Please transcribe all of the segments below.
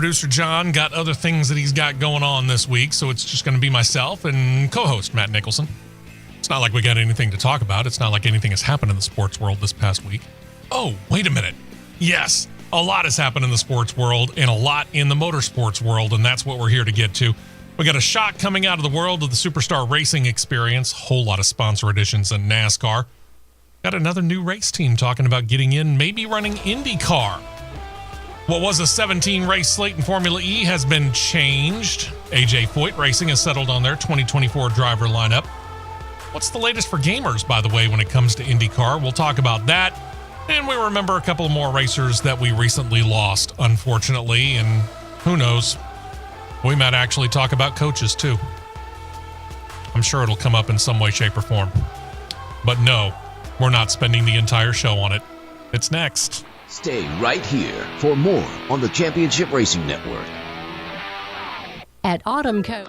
Producer John got other things that he's got going on this week, so it's just going to be myself and co-host Matt Nicholson. It's not like we got anything to talk about. It's not like anything has happened in the sports world this past week. Oh, wait a minute. Yes, a lot has happened in the sports world and a lot in the motorsports world, and that's what we're here to get to. We got a shot coming out of the world of the Superstar Racing Experience. Whole lot of sponsor additions in NASCAR. Got another new race team talking about getting in, maybe running Indycar. What was a 17-race slate in Formula E has been changed. AJ Foyt Racing has settled on their 2024 driver lineup. What's the latest for gamers, by the way, when it comes to IndyCar? We'll talk about that. And we remember a couple more racers that we recently lost, unfortunately. And who knows? We might actually talk about coaches, too. I'm sure it'll come up in some way, shape, or form. But no, we're not spending the entire show on it. It's next. Stay right here for more on the Championship Racing Network. At Autumn Coat.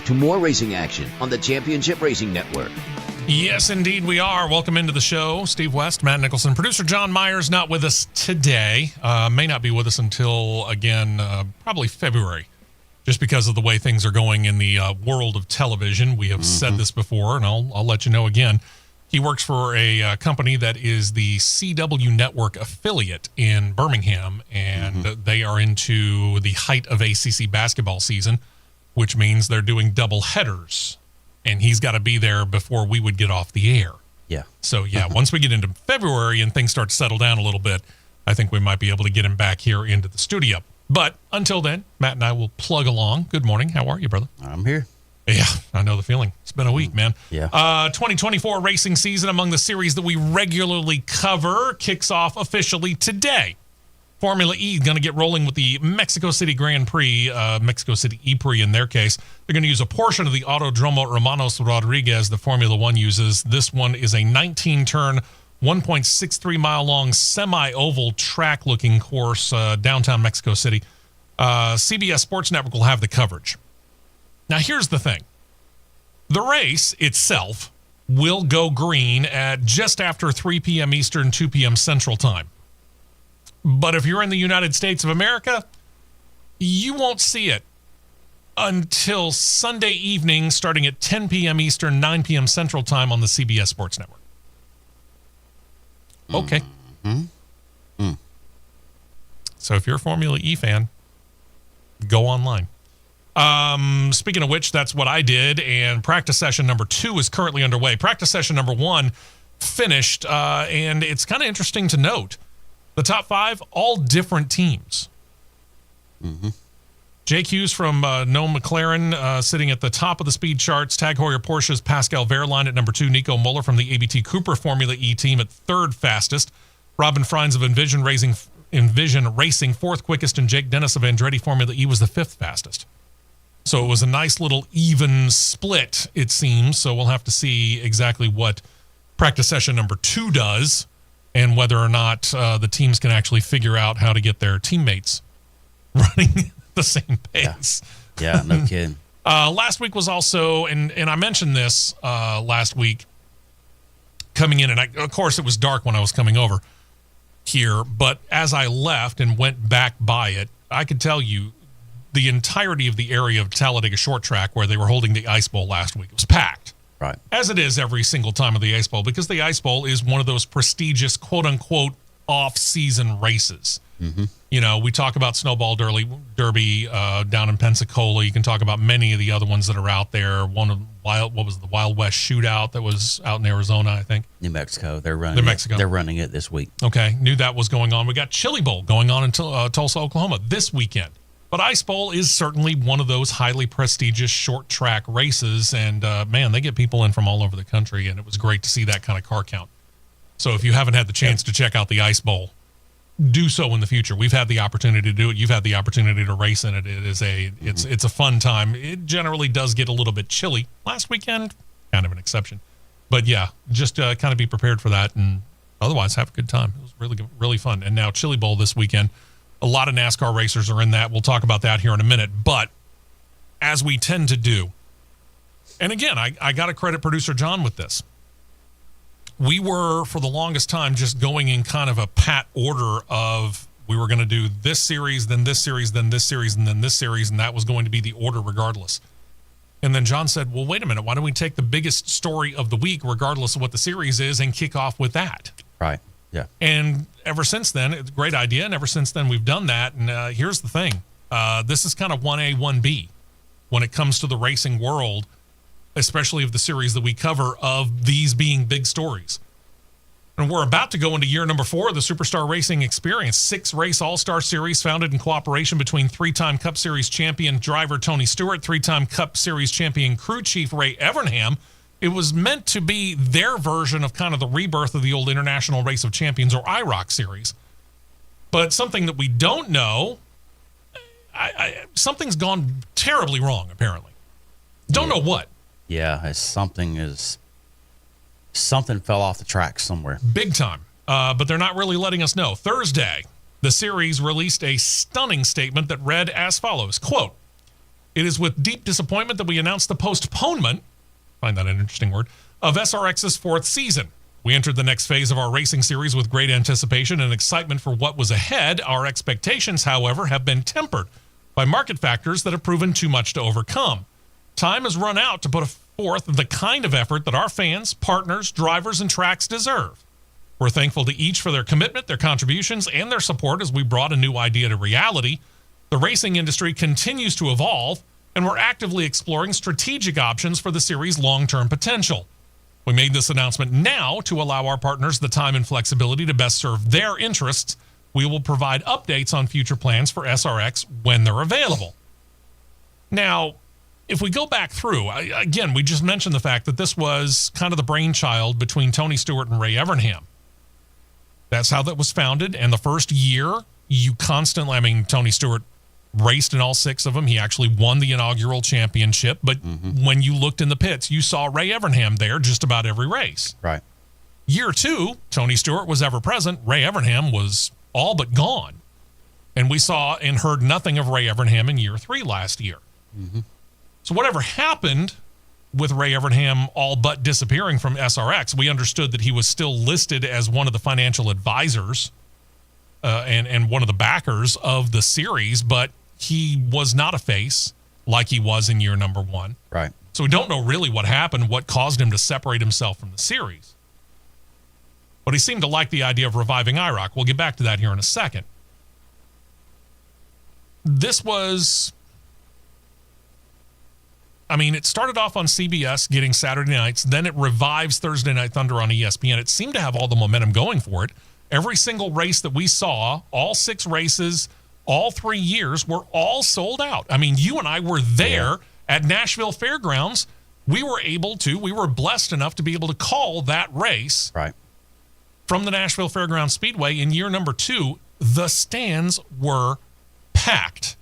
To more racing action on the Championship Racing Network. Yes, indeed we are. Welcome into the show. Steve West, Matt Nicholson. Producer John Myers not with us today. May not be with us until, again, probably February, just because of the way things are going in the world of television. We have said this before, and I'll let you know again. He works for a company that is the CW Network affiliate in Birmingham, and they are into the height of ACC basketball season, which means they're doing double headers, and he's got to be there before we would get off the air. Yeah. So, yeah, once we get into February and things start to settle down a little bit, I think we might be able to get him back here into the studio. But until then, Matt and I will plug along. Good morning. How are you, brother? I'm here. Yeah, I know the feeling. It's been a week, man. Yeah. 2024 racing season among the series that we regularly cover kicks off officially today. Formula E is going to get rolling with the Mexico City Grand Prix, Mexico City E-Prix in their case. They're going to use a portion of the Autodromo Hermanos Rodriguez the Formula One uses. This one is a 19-turn, 1.63 mile long semi-oval track-looking course downtown Mexico City. CBS Sports Network will have the coverage. Now, here's the thing. The race itself will go green at just after 3 p.m. Eastern, 2 p.m. Central Time. But if you're in the United States of America, you won't see it until Sunday evening, starting at 10 p.m. Eastern, 9 p.m. Central Time on the CBS Sports Network. Okay. So if you're a Formula E fan, go online. Speaking of which, that's what I did, and practice session number 2 is currently underway. Practice session number 1 finished, and it's kind of interesting to note. The top 5, all different teams. Jake Hughes from No McLaren sitting at the top of the speed charts. Tag Heuer Porsche's Pascal Wehrlein at number 2. Nico Muller from the ABT Cooper Formula E team at 3rd fastest. Robin Freins of Envision Racing 4th quickest, and Jake Dennis of Andretti Formula E was the 5th fastest. So it was a nice little even split, it seems. So we'll have to see exactly what practice session number 2 does and whether or not the teams can actually figure out how to get their teammates running the same pace. Yeah, no kidding. Last week was also, and I mentioned this last week, coming in, and of course it was dark when I was coming over here, but as I left and went back by it, I could tell you the entirety of the area of Talladega Short Track where they were holding the Ice Bowl last week was packed. Right. As it is every single time of the Ice Bowl, because the Ice Bowl is one of those prestigious, quote-unquote, off-season races. You know, we talk about Snowball Derby down in Pensacola. You can talk about many of the other ones that are out there. What was the Wild West Shootout that was out in Arizona, I think? New Mexico. They're running it this week. Okay, knew that was going on. We got Chili Bowl going on in Tulsa, Oklahoma this weekend. But Ice Bowl is certainly one of those highly prestigious short track races, and man, they get people in from all over the country, and it was great to see that kind of car count. So if you haven't had the chance to check out the Ice Bowl, do so in the future. We've had the opportunity to do it. You've had the opportunity to race in it. It's a fun time. It generally does get a little bit chilly. Last weekend, kind of an exception. But yeah, just kind of be prepared for that, and otherwise have a good time. It was really, really fun. And now Chili Bowl this weekend. A lot of NASCAR racers are in that. We'll talk about that here in a minute. But as we tend to do, and again, I got to credit producer John with this. We were, for the longest time, just going in kind of a pat order of we were going to do this series, then this series, then this series, and then this series, and that was going to be the order regardless. And then John said, well, wait a minute. Why don't we take the biggest story of the week, regardless of what the series is, and kick off with that? Right. Yeah. And ever since then, it's a great idea, and ever since then we've done that. And here's the thing. This is kind of 1A, 1B when it comes to the racing world, especially of the series that we cover, of these being big stories. And we're about to go into year number 4 of the Superstar Racing Experience, 6-race all-star series founded in cooperation between 3-time Cup Series champion driver Tony Stewart, 3-time Cup Series champion crew chief Ray Evernham. It was meant to be their version of kind of the rebirth of the old International Race of Champions, or IROC series. But something that we don't know, something's gone terribly wrong, apparently. Don't know what. Yeah, something fell off the track somewhere. Big time. But they're not really letting us know. Thursday, the series released a stunning statement that read as follows, quote, "It is with deep disappointment that we announce the postponement," find that an interesting word, "of SRX's 4th season. We entered the next phase of our racing series with great anticipation and excitement for what was ahead. Our expectations, however, have been tempered by market factors that have proven too much to overcome. Time has run out to put a Fourth, the kind of effort that our fans, partners, drivers, and tracks deserve. We're thankful to each for their commitment, their contributions, and their support as we brought a new idea to reality. The racing industry continues to evolve, and we're actively exploring strategic options for the series' long-term potential. We made this announcement now to allow our partners the time and flexibility to best serve their interests. We will provide updates on future plans for SRX when they're available. Now, if we go back through, again, we just mentioned the fact that this was kind of the brainchild between Tony Stewart and Ray Evernham. That's how that was founded. And the first year, Tony Stewart raced in all 6 of them. He actually won the inaugural championship. But when you looked in the pits, you saw Ray Evernham there just about every race. Right. Year 2, Tony Stewart was ever present. Ray Evernham was all but gone. And we saw and heard nothing of Ray Evernham in year 3 last year. So whatever happened with Ray Evernham all but disappearing from SRX, we understood that he was still listed as one of the financial advisors and one of the backers of the series, but he was not a face like he was in year number 1. Right. So we don't know really what happened, what caused him to separate himself from the series. But he seemed to like the idea of reviving IROC. We'll get back to that here in a second. This was... it started off on CBS getting Saturday nights. Then it revives Thursday Night Thunder on ESPN. It seemed to have all the momentum going for it. Every single race that we saw, all 6 races, all 3 years, were all sold out. You and I were there at Nashville Fairgrounds. We were blessed enough to be able to call that race from the Nashville Fairgrounds Speedway in year number 2. The stands were packed.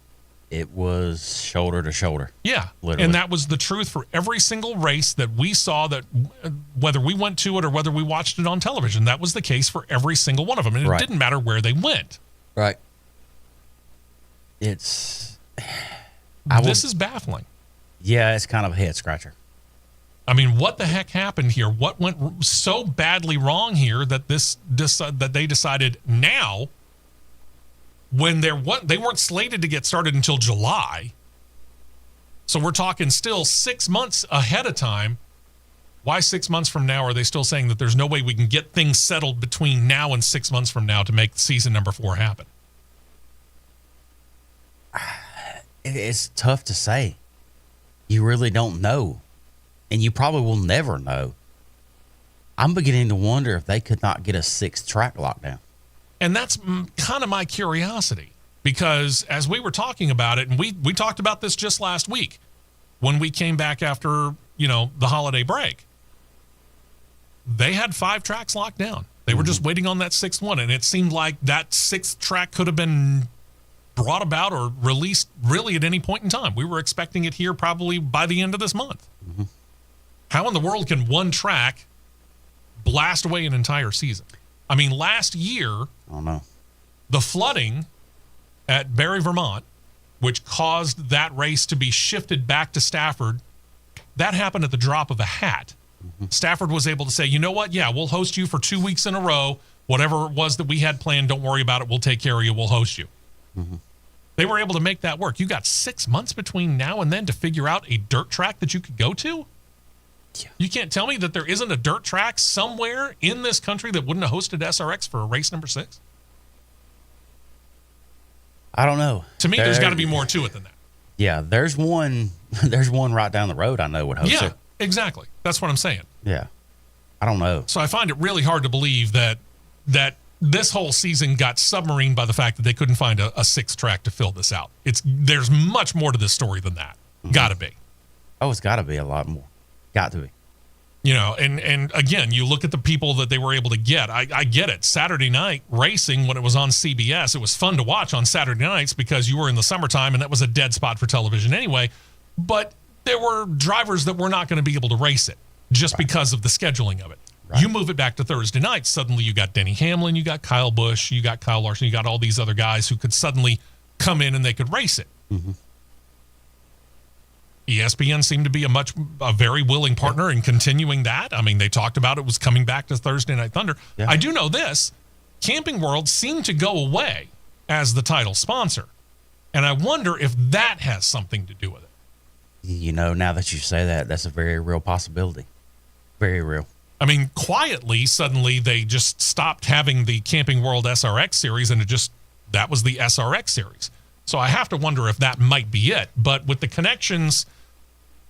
It was shoulder to shoulder. Yeah. Literally. And that was the truth for every single race that we saw, that whether we went to it or whether we watched it on television, that was the case for every single one of them. And it didn't matter where they went. Right. This is baffling. Yeah, it's kind of a head scratcher. What the heck happened here? What went so badly wrong here that that they decided now, when they weren't slated to get started until July. So we're talking still 6 months ahead of time. Why 6 months from now are they still saying that there's no way we can get things settled between now and 6 months from now to make season number 4 happen? It's tough to say. You really don't know. And you probably will never know. I'm beginning to wonder if they could not get a 6th track lockdown. And that's kind of my curiosity, because as we were talking about it, and we talked about this just last week when we came back after, the holiday break, they had 5 tracks locked down. They were just waiting on that 6th one. And it seemed like that 6th track could have been brought about or released really at any point in time. We were expecting it here probably by the end of this month. How in the world can one track blast away an entire season? Last year, I don't know. The flooding at Barrie, Vermont, which caused that race to be shifted back to Stafford, that happened at the drop of a hat. Stafford was able to say, you know what? Yeah, we'll host you for 2 weeks in a row. Whatever it was that we had planned, don't worry about it. We'll take care of you. We'll host you. They were able to make that work. You got 6 months between now and then to figure out a dirt track that you could go to? Yeah. You can't tell me that there isn't a dirt track somewhere in this country that wouldn't have hosted SRX for race number 6? I don't know. To me, there's got to be more to it than that. Yeah, there's one right down the road I know would host it. Yeah, exactly. That's what I'm saying. Yeah. I don't know. So I find it really hard to believe that this whole season got submarined by the fact that they couldn't find a 6th track to fill this out. There's much more to this story than that. Got to be. Oh, it's got to be a lot more. Got to be. And again, you look at the people that they were able to get. I get it. Saturday night racing, when it was on CBS, it was fun to watch on Saturday nights because you were in the summertime and that was a dead spot for television anyway. But there were drivers that were not going to be able to race it just because of the scheduling of it. Right. You move it back to Thursday night, suddenly you got Denny Hamlin, you got Kyle Busch, you got Kyle Larson, you got all these other guys who could suddenly come in and they could race it. ESPN seemed to be a very willing partner in continuing that. They talked about it was coming back to Thursday Night Thunder. Yeah. I do know this. Camping World seemed to go away as the title sponsor. And I wonder if that has something to do with it. Now that you say that, that's a very real possibility. Very real. I mean, quietly, suddenly they just stopped having the Camping World SRX series, and that was the SRX series. So I have to wonder if that might be it. But with the connections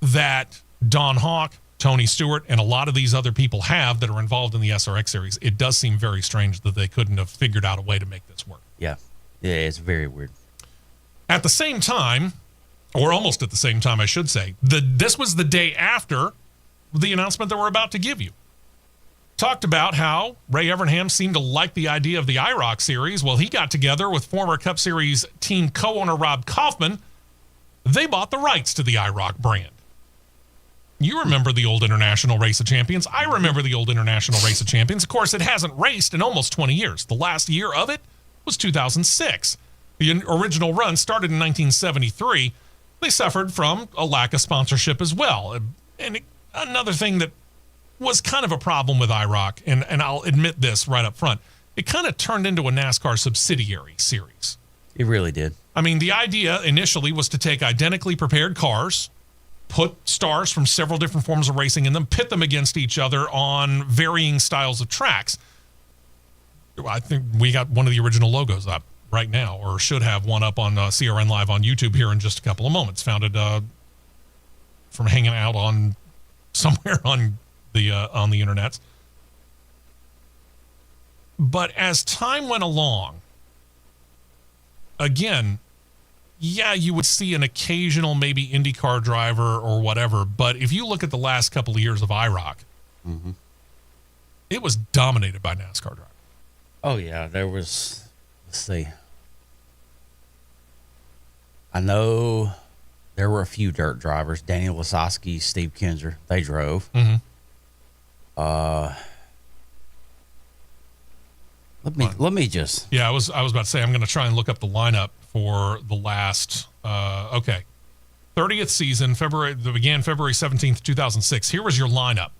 that Don Hawk, Tony Stewart, and a lot of these other people have that are involved in the SRX series, it does seem very strange that they couldn't have figured out a way to make this work. Yeah, it's very weird. At the same time, or almost at the same time, I should say, this was the day after the announcement that we're about to give you. Talked about how Ray Evernham seemed to like the idea of the IROC series. Well, he got together with former Cup Series team co-owner Rob Kaufman. They bought the rights to the IROC brand. You remember the old International Race of Champions. I remember the old International Race of Champions. Of course, it hasn't raced in almost 20 years. The last year of it was 2006. The original run started in 1973. They suffered from a lack of sponsorship as well. And another thing that was kind of a problem with IROC, and I'll admit this right up front, it kind of turned into a NASCAR subsidiary series. It really did. I mean, the idea initially was to take identically prepared cars, put stars from several different forms of racing in them, pit them against each other on varying styles of tracks. I think we got one of the original logos up right now, or should have one up on CRN Live on YouTube here in just a couple of moments. Found it from hanging out on somewhere on the internet. But as time went along, again, yeah, you would see an occasional maybe IndyCar driver or whatever. But if you look at the last couple of years of IROC, it was dominated by NASCAR drivers. Oh, yeah. There was, let's see. I know there were a few dirt drivers. Daniel Lasowski, Steve Kinzer, they drove. Let me just. Yeah, I was about to say I'm going to try and look up the lineup for the last 30th season. That began February 17th, 2006. Here was your lineup.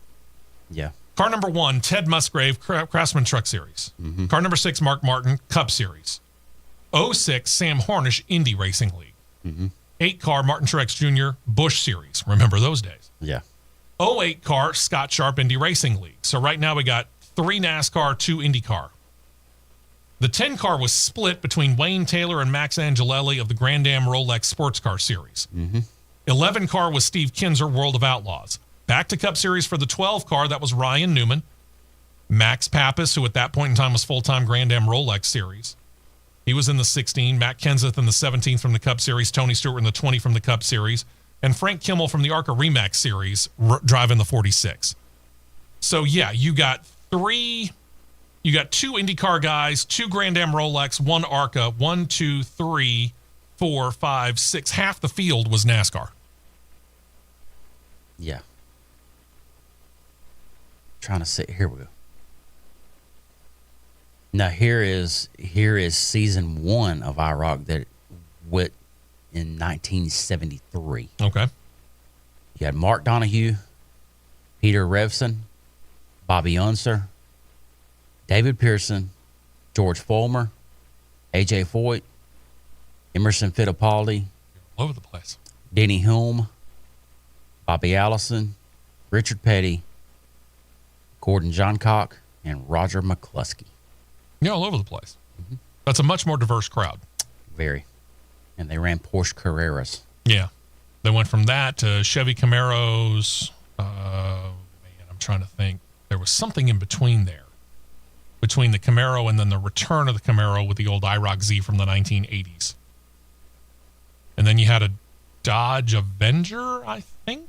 Yeah. Car number 1, Ted Musgrave, Craftsman Truck Series. Car number 6, Mark Martin, Cup Series. 06, Sam Hornish, Indy Racing League. 8 car, Martin Truex Jr., Busch Series. Remember those days. Yeah. 08 car, Scott Sharp, Indy Racing League. So right now we got 3 NASCAR, 2 IndyCar. The 10 car was split between Wayne Taylor and Max Angelelli of the Grand Am Rolex Sports Car Series. 11 car was Steve Kinzer, World of Outlaws. Back to Cup Series for the 12 car, that was Ryan Newman. Max Pappas, who at that point in time was full-time Grand Am Rolex Series. He was in the 16. Matt Kenseth in the 17 from the Cup Series. Tony Stewart in the 20 from the Cup Series. And Frank Kimmel from the ARCA Remax Series driving the 46. So, yeah, you got 2 IndyCar guys, 2 Grand Am Rolex, 1 ARCA, 1, 2, 3, 4, 5, 6. Half the field was NASCAR. Yeah. Trying to see. Here we go. Now here is season 1 of IROC that went in 1973. Okay. You had Mark Donahue, Peter Revson, Bobby Unser, David Pearson, George Fulmer, AJ Foyt, Emerson Fittipaldi, all over the place. Denny Hulme, Bobby Allison, Richard Petty, Gordon Johncock, and Roger McCluskey. Yeah, all over the place. That's a much more diverse crowd. Very. And they ran Porsche Carreras. Yeah. They went from that to Chevy Camaros. I'm trying to think. There was something in between there. Between the Camaro and then the return of the Camaro with the old IROC Z from the 1980s. And then you had a Dodge Avenger, I think.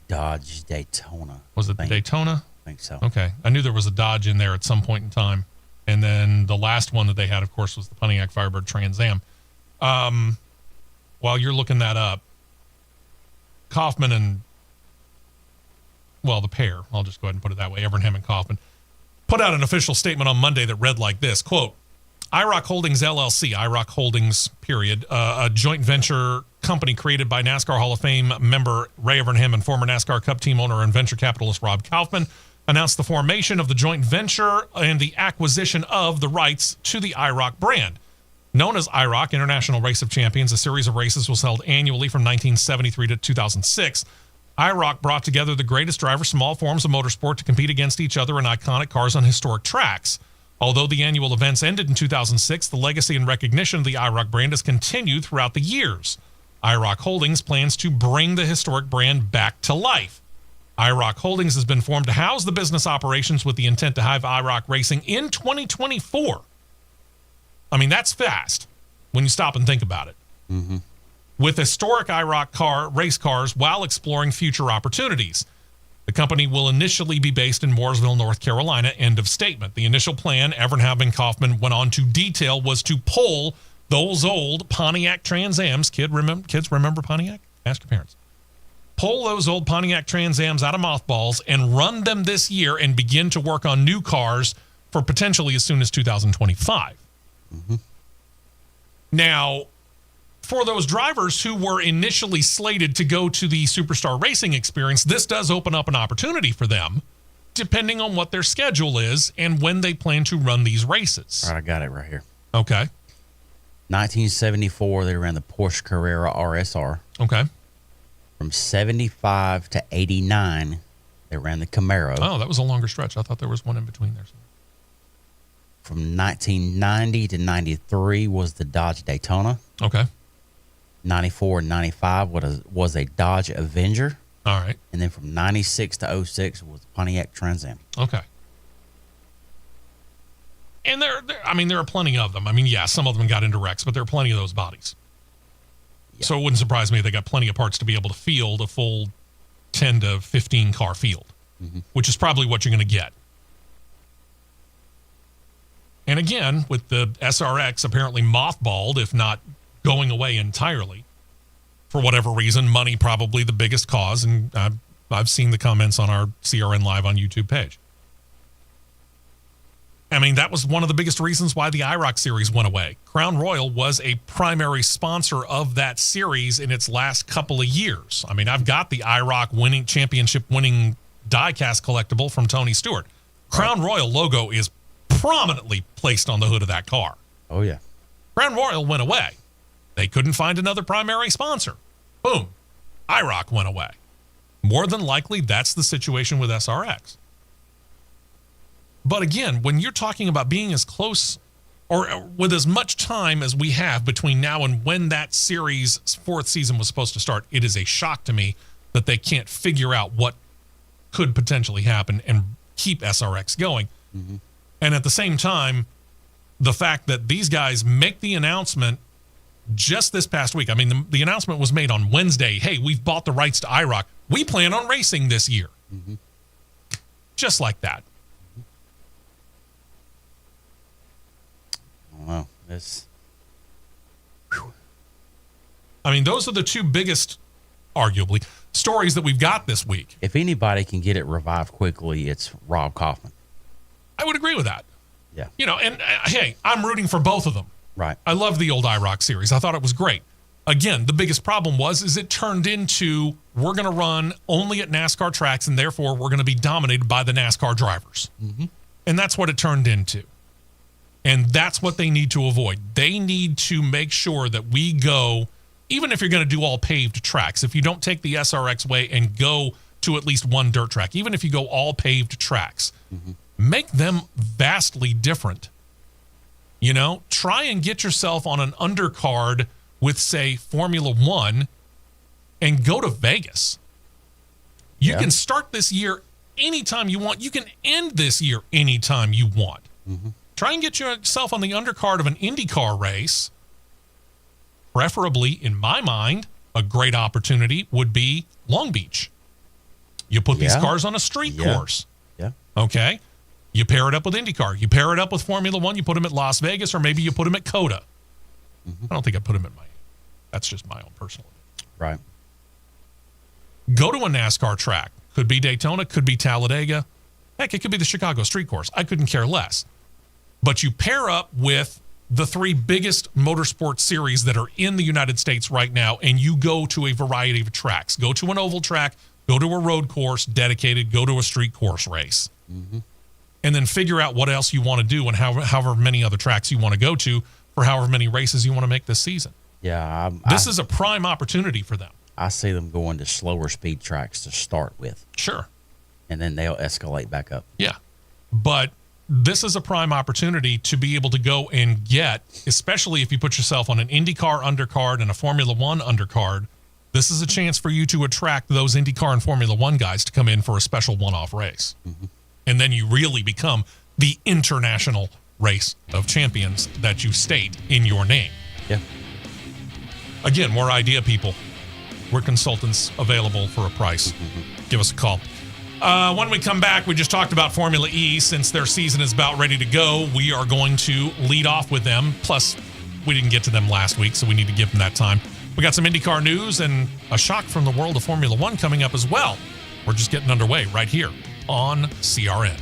Dodge Daytona. Was it the Daytona? I think so. Okay. I knew there was a Dodge in there at some point in time. And then the last one that they had, of course, was the Pontiac Firebird Trans Am. While you're looking that up, Kaufman and, well, the pair, I'll just go ahead and put it that way, Evernham and Kaufman, put out an official statement on Monday that read like this, quote, IROC Holdings LLC, IROC Holdings, period, a joint venture company created by NASCAR Hall of Fame member Ray Evernham and former NASCAR Cup team owner and venture capitalist Rob Kaufman, announced the formation of the joint venture and the acquisition of the rights to the IROC brand. Known as IROC, International Race of Champions, a series of races was held annually from 1973 to 2006. IROC brought together the greatest drivers, small forms of motorsport to compete against each other in iconic cars on historic tracks. Although the annual events ended in 2006, the legacy and recognition of the IROC brand has continued throughout the years. IROC Holdings plans to bring the historic brand back to life. IROC Holdings has been formed to house the business operations with the intent to have IROC racing in 2024. I mean, that's fast when you stop and think about it. Mm-hmm. With historic IROC race cars while exploring future opportunities. The company will initially be based in Mooresville, North Carolina. End of statement. The initial plan, Evernham Kaufman went on to detail, was to pull those old Pontiac Trans Ams. Kids remember Pontiac? Ask your parents. Pull those old Pontiac Trans Ams out of mothballs and run them this year and begin to work on new cars for potentially as soon as 2025. Mm-hmm. Now, for those drivers who were initially slated to go to the Superstar Racing experience, this does open up an opportunity for them, depending on what their schedule is and when they plan to run these races. All right, I got it right here. Okay. 1974, they ran the Porsche Carrera RSR. Okay. From 75 to 89, they ran the Camaro. Oh, that was a longer stretch. I thought there was one in between there. From 1990 to 93 was the Dodge Daytona. Okay. 94 and 95 was a Dodge Avenger. All right. And then from 96 to 06 was Pontiac Trans Am. Okay. And there are plenty of them. I mean, yeah, some of them got into wrecks, but there are plenty of those bodies. Yeah. So it wouldn't surprise me they got plenty of parts to be able to field a full 10 to 15 car field, which is probably what you're going to get. And again, with the SRX apparently mothballed, if not going away entirely, for whatever reason, money probably the biggest cause, and I've seen the comments on our CRN Live on YouTube page. I mean, that was one of the biggest reasons why the IROC series went away. Crown Royal was a primary sponsor of that series in its last couple of years. I mean, I've got the IROC championship winning diecast collectible from Tony Stewart. Crown Royal logo is prominently placed on the hood of that car. Oh, yeah. Crown Royal went away. They couldn't find another primary sponsor. Boom. IROC went away. More than likely, that's the situation with SRX. But again, when you're talking about being as close or with as much time as we have between now and when that series' fourth season was supposed to start, it is a shock to me that they can't figure out what could potentially happen and keep SRX going. Mm-hmm. And at the same time, the fact that these guys make the announcement just this past week. I mean, the announcement was made on Wednesday. Hey, we've bought the rights to IROC. We plan on racing this year. Mm-hmm. Just like that. Wow. That's... I mean, those are the two biggest, arguably, stories that we've got this week. If anybody can get it revived quickly, it's Rob Kaufman. I would agree with that. Yeah. You know, and hey, I'm rooting for both of them. Right. I love the old IROC series. I thought it was great. Again, the biggest problem is it turned into we're going to run only at NASCAR tracks, and therefore we're going to be dominated by the NASCAR drivers. Mm-hmm. And that's what it turned into. And that's what they need to avoid. They need to make sure that we go, even if you're going to do all paved tracks, if you don't take the SRX way and go to at least one dirt track, even if you go all paved tracks, make them vastly different. You know, try and get yourself on an undercard with, say, Formula One and go to Vegas. You can start this year anytime you want. You can end this year anytime you want. Mm-hmm. Try and get yourself on the undercard of an Indycar race. Preferably, in my mind, a great opportunity would be Long Beach. You put these cars on a street course. Yeah. Okay? You pair it up with IndyCar. You pair it up with Formula One. You put them at Las Vegas, or maybe you put them at COTA. Mm-hmm. I don't think I put them at Miami. That's just my own personal opinion. Right. Go to a NASCAR track. Could be Daytona, could be Talladega. Heck, it could be the Chicago Street Course. I couldn't care less. But you pair up with the three biggest motorsport series that are in the United States right now, and you go to a variety of tracks. Go to an oval track, go to a road course dedicated, go to a street course race. Mm-hmm. And then figure out what else you want to do and however many other tracks you want to go to for however many races you want to make this season. Yeah. This is a prime opportunity for them. I see them going to slower speed tracks to start with. Sure. And then they'll escalate back up. Yeah. But this is a prime opportunity to be able to go and get, especially if you put yourself on an IndyCar undercard and a Formula One undercard, this is a chance for you to attract those IndyCar and Formula One guys to come in for a special one-off race. Mm-hmm. And then you really become the international race of champions that you state in your name. Yeah. Again, more idea people. We're consultants available for a price. Mm-hmm. Give us a call. When we come back, we just talked about Formula E. Since their season is about ready to go, we are going to lead off with them. Plus, we didn't get to them last week, so we need to give them that time. We got some IndyCar news and a shock from the world of Formula One coming up as well. We're just getting underway right here on CRN.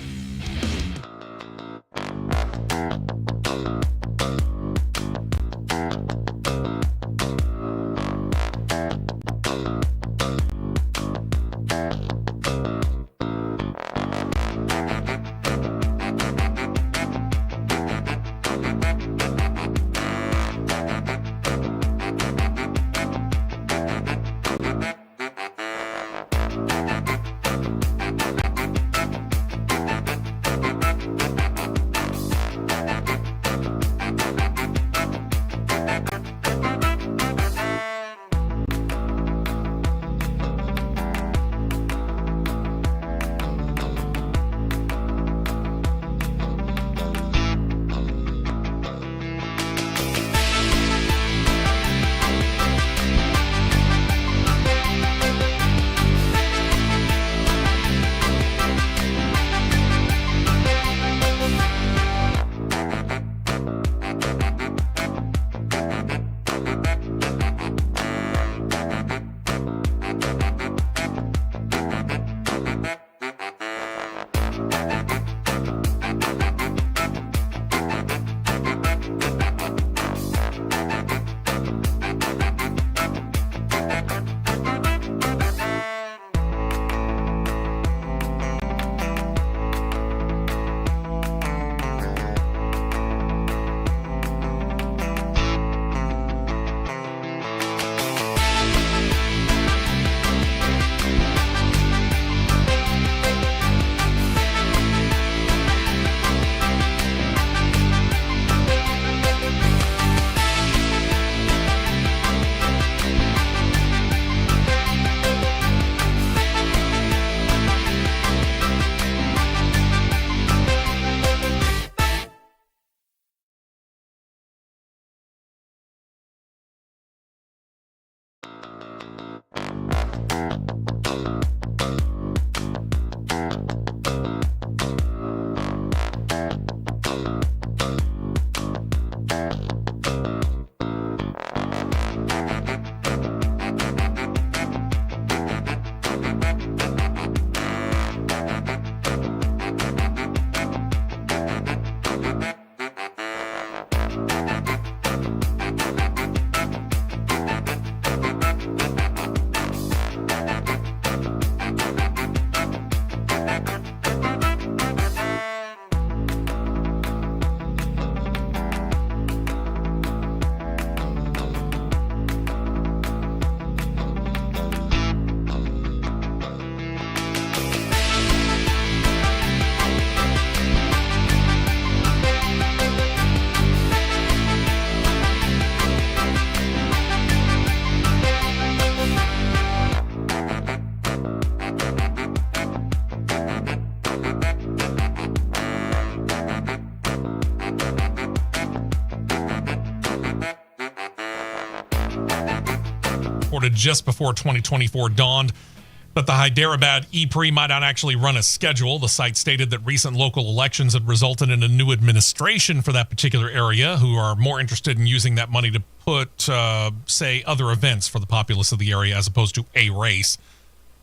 reported just before 2024 dawned that the Hyderabad E-Prix might not actually run as scheduled. The site stated that recent local elections had resulted in a new administration for that particular area who are more interested in using that money to put, say, other events for the populace of the area as opposed to a race.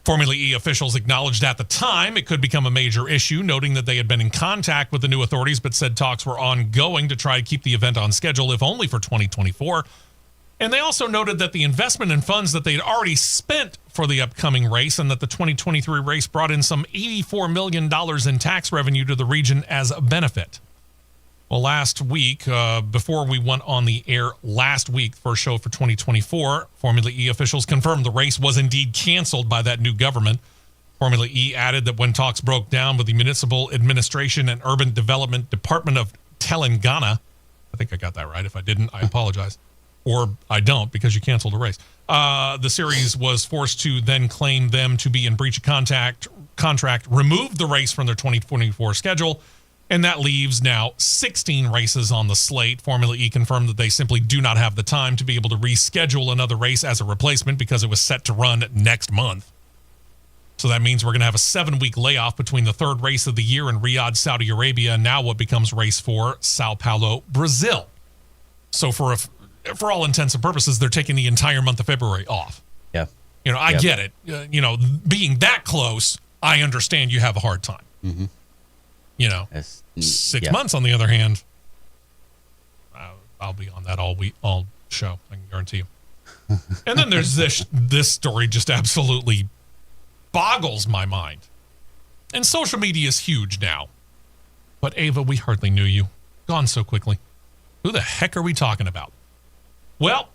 Formula E officials acknowledged at the time it could become a major issue, noting that they had been in contact with the new authorities, but said talks were ongoing to try to keep the event on schedule, if only for 2024. And they also noted that the investment in funds that they had already spent for the upcoming race and that the 2023 race brought in some $84 million in tax revenue to the region as a benefit. Well, last week, before we went on the air last week, first show for 2024, Formula E officials confirmed the race was indeed canceled by that new government. Formula E added that when talks broke down with the Municipal Administration and Urban Development Department of Telangana, I think I got that right. If I didn't, I apologize. Or I don't, because you canceled the race. The series was forced to then claim them to be in breach of contract, remove the race from their 2024 schedule, and that leaves now 16 races on the slate. Formula E confirmed that they simply do not have the time to be able to reschedule another race as a replacement because it was set to run next month. So that means we're going to have a 7-week layoff between the third race of the year in Riyadh, Saudi Arabia, and now what becomes race 4, Sao Paulo, Brazil. So for all intents and purposes, they're taking the entire month of February off. Yeah. I get it. Being that close, I understand you have a hard time. Mm-hmm. 6 months, on the other hand, I'll be on that all show. I can guarantee you. And then there's this story just absolutely boggles my mind. And social media is huge now. But Ava, we hardly knew you. Gone so quickly. Who the heck are we talking about? Well,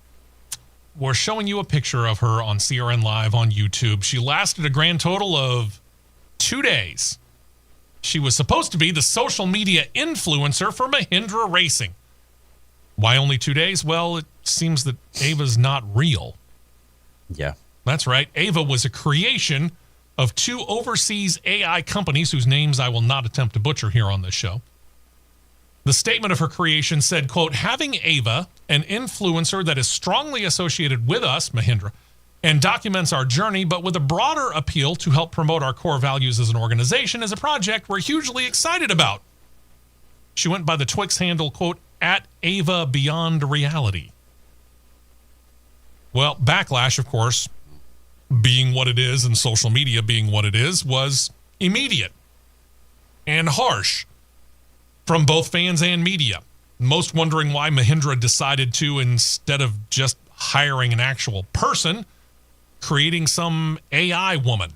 we're showing you a picture of her on CRN Live on YouTube. She lasted a grand total of 2 days. She was supposed to be the social media influencer for Mahindra Racing. Why only 2 days? Well, it seems that Ava's not real. Yeah. That's right. Ava was a creation of 2 overseas AI companies whose names I will not attempt to butcher here on this show. The statement of her creation said, quote, having Ava, an influencer that is strongly associated with us, Mahindra, and documents our journey, but with a broader appeal to help promote our core values as an organization, is a project we're hugely excited about. She went by the Twix handle, quote, at Ava Beyond Reality. Well, backlash, of course, being what it is and social media being what it is, was immediate and harsh from both fans and media. Most wondering why Mahindra decided to, instead of just hiring an actual person, creating some AI woman.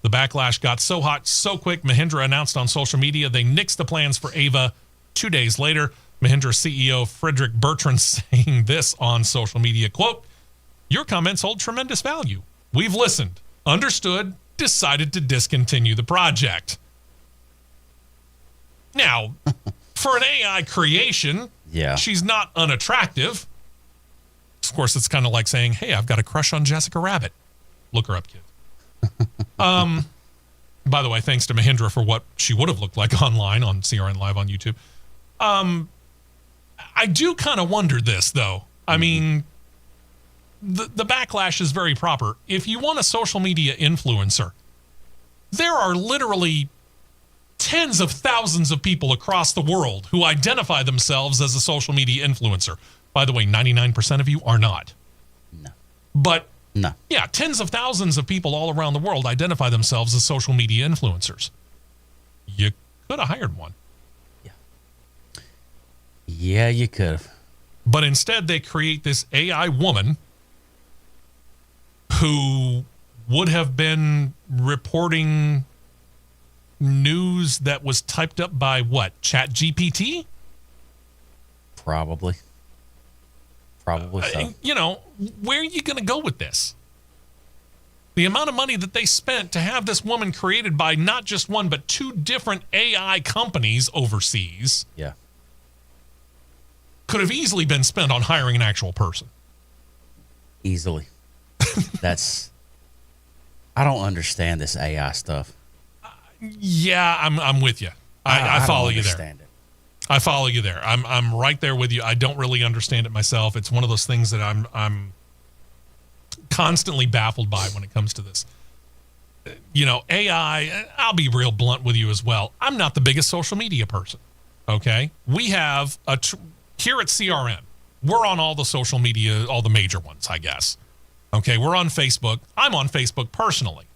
The backlash got so hot so quick, Mahindra announced on social media they nixed the plans for Ava 2 days later. Mahindra CEO Frederick Bertrand saying this on social media, quote, your comments hold tremendous value. We've listened, understood, decided to discontinue the project. Now, for an AI creation, she's not unattractive. Of course, it's kind of like saying, hey, I've got a crush on Jessica Rabbit. Look her up, kid. By the way, thanks to Mahindra for what she would have looked like online on CRN Live on YouTube. I do kind of wonder this, though. I mean, the backlash is very proper. If you want a social media influencer, there are literally tens of thousands of people across the world who identify themselves as a social media influencer. By the way, 99% of you are not. No. But, no. Yeah, tens of thousands of people all around the world identify themselves as social media influencers. You could have hired one. Yeah, you could have. But instead, they create this AI woman who would have been reporting news that was typed up by what? ChatGPT? Probably so. Where are you going to go with this? The amount of money that they spent to have this woman created by not just one, but 2 different AI companies overseas. Yeah. Could have easily been spent on hiring an actual person. Easily. I don't understand this AI stuff. Yeah, I'm with you. I follow you there. I follow you there. I'm right there with you. I don't really understand it myself. It's one of those things that I'm constantly baffled by when it comes to this. AI, I'll be real blunt with you as well. I'm not the biggest social media person. Okay? We have here at CRN, we're on all the social media, all the major ones, I guess. Okay, we're on Facebook. I'm on Facebook personally.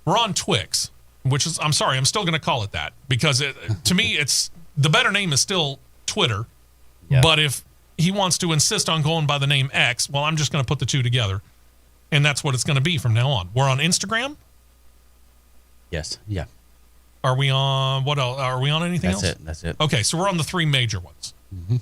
We're on Twix, which is, I'm sorry, I'm still going to call it that because to me, the better name is still Twitter. Yeah. But if he wants to insist on going by the name X, well, I'm just going to put the 2 together. And that's what it's going to be from now on. We're on Instagram. Yes. Yeah. Are we on what else? Are we on anything else? That's it. Okay, so we're on the three major ones. Mm-hmm.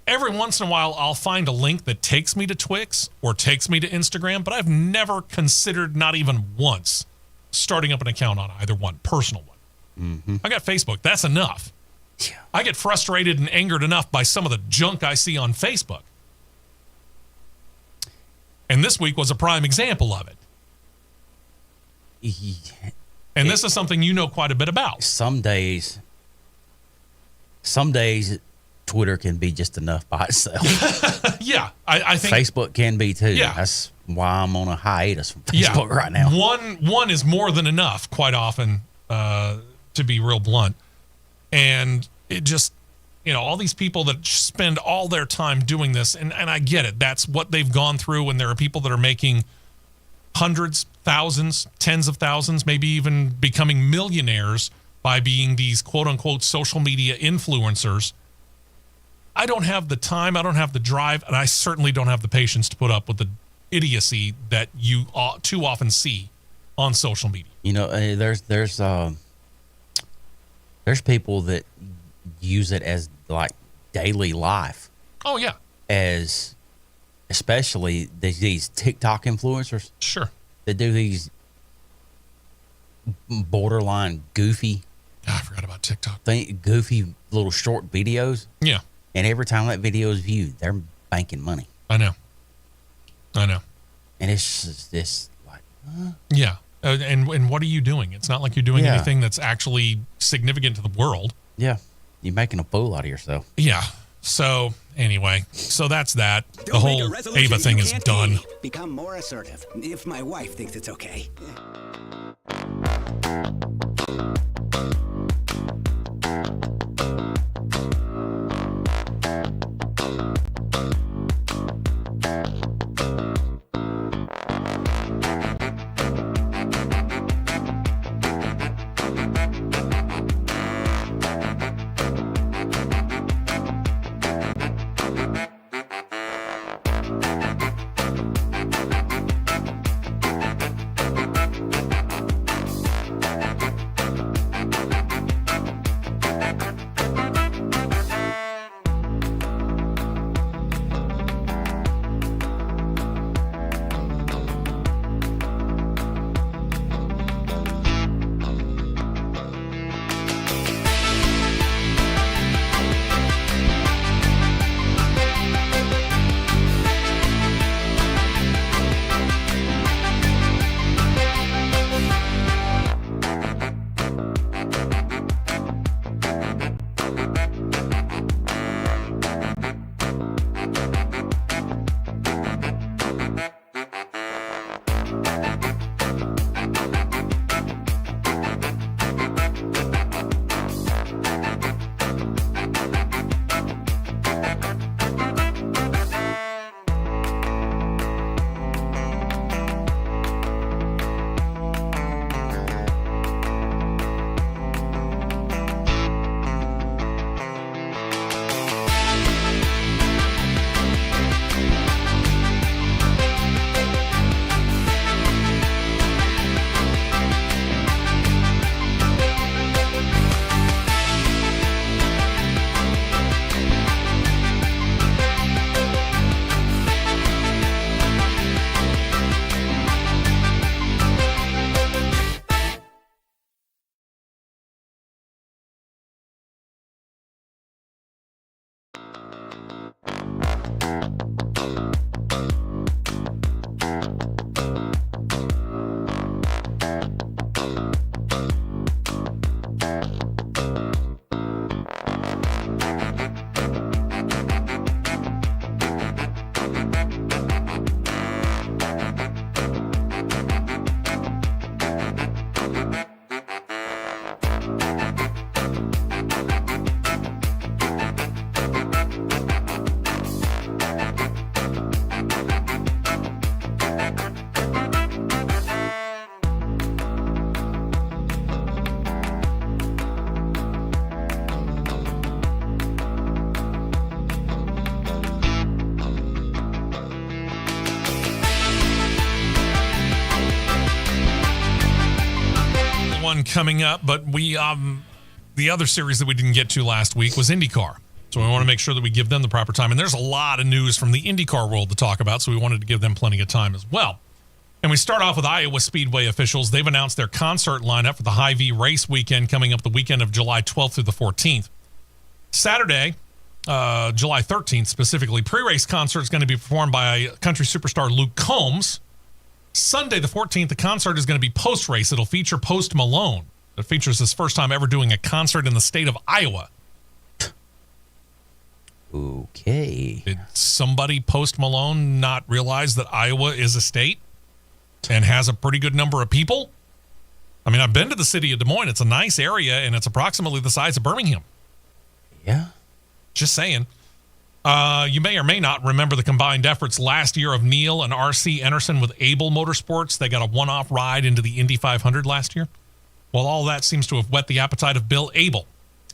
Every once in a while, I'll find a link that takes me to Twix or takes me to Instagram, but I've never considered, not even once, starting up an account on either one, personal one. Mm-hmm. I got Facebook. That's enough. Yeah. I get frustrated and angered enough by some of the junk I see on Facebook. And this week was a prime example of it. And this is something you know quite a bit about. Some days, Twitter can be just enough by itself. Yeah, I think Facebook can be too. Yeah. That's why I'm on a hiatus from Facebook right now. One is more than enough quite often, to be real blunt. And it just, all these people that spend all their time doing this, and I get it. That's what they've gone through, and there are people that are making hundreds, thousands, tens of thousands, maybe even becoming millionaires by being these quote-unquote social media influencers. I don't have the time, I don't have the drive, and I certainly don't have the patience to put up with the idiocy that you too often see on social media. There's people that use it as like daily life. Oh yeah. As especially these TikTok influencers. Sure. That do these borderline goofy. I forgot about TikTok. Goofy little short videos. Yeah. And every time that video is viewed, they're banking money. I know. And it's just like, huh? Yeah. And what are you doing? It's not like you're doing anything that's actually significant to the world. Yeah. You're making a fool out of yourself. Yeah. So anyway, that's that. The whole Ava thing is done. Become more assertive, if my wife thinks it's okay. coming up, but the other series that we didn't get to last week was IndyCar. So we want to make sure that we give them the proper time. And there's a lot of news from the IndyCar world to talk about, so we wanted to give them plenty of time as well. And we start off with Iowa Speedway officials. They've announced their concert lineup for the Hy-Vee race weekend coming up the weekend of July 12th through the 14th. Saturday, July 13th specifically, pre-race concert is going to be performed by country superstar Luke Combs. Sunday, the 14th, the concert is going to be post-race. It'll feature Post Malone. It features his first time ever doing a concert in the state of Iowa. Okay. Did somebody Post Malone not realize that Iowa is a state and has a pretty good number of people? I mean, I've been to the city of Des Moines. It's a nice area, and it's approximately the size of Birmingham. Yeah. Just saying. You may or may not remember the combined efforts last year of Neil and R.C. Enerson with Able Motorsports. They got a one-off ride into the Indy 500 last year. Well, all that seems to have whet the appetite of Bill Able.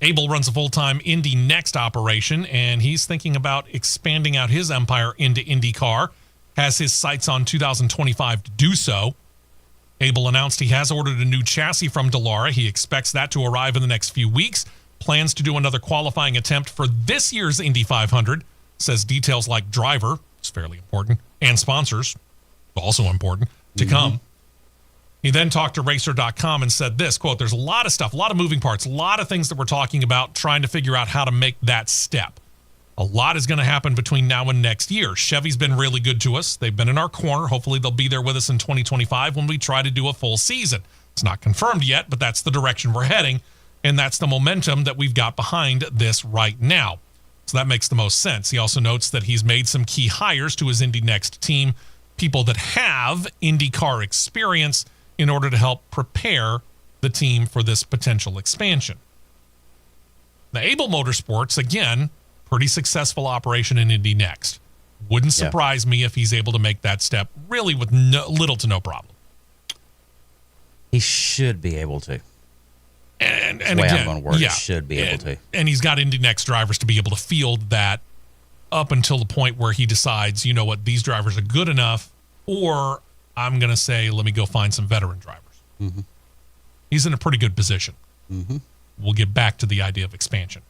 Able runs a full-time Indy Next operation, and he's thinking about expanding out his empire into IndyCar. Has his sights on 2025 to do so. Able announced he has ordered a new chassis from Dallara. He expects that to arrive in the next few weeks. Plans to do another qualifying attempt for this year's Indy 500. Says details like driver, it's fairly important, and sponsors, also important, to come. He then talked to Racer.com and said this, quote, there's a lot of stuff, a lot of moving parts, a lot of things that we're talking about, trying to figure out how to make that step. A lot is going to happen between now and next year. Chevy's been really good to us. They've been in our corner. Hopefully they'll be there with us in 2025 when we try to do a full season. It's not confirmed yet, but that's the direction we're heading, and that's the momentum that we've got behind this right now. So that makes the most sense. He also notes that he's made some key hires to his Indy Next team, people that have IndyCar experience, in order to help prepare the team for this potential expansion. The Able Motorsports, again, pretty successful operation in Indy Next. Wouldn't surprise me if he's able to make that step really with little to no problem. He should be able to. And the way again, I'm going to word it, should be able to. And he's got Indy Next drivers to be able to field that up until the point where he decides, you know what, these drivers are good enough, or I'm going to say, let me go find some veteran drivers. Mm-hmm. He's in a pretty good position. Mm-hmm. We'll get back to the idea of expansion.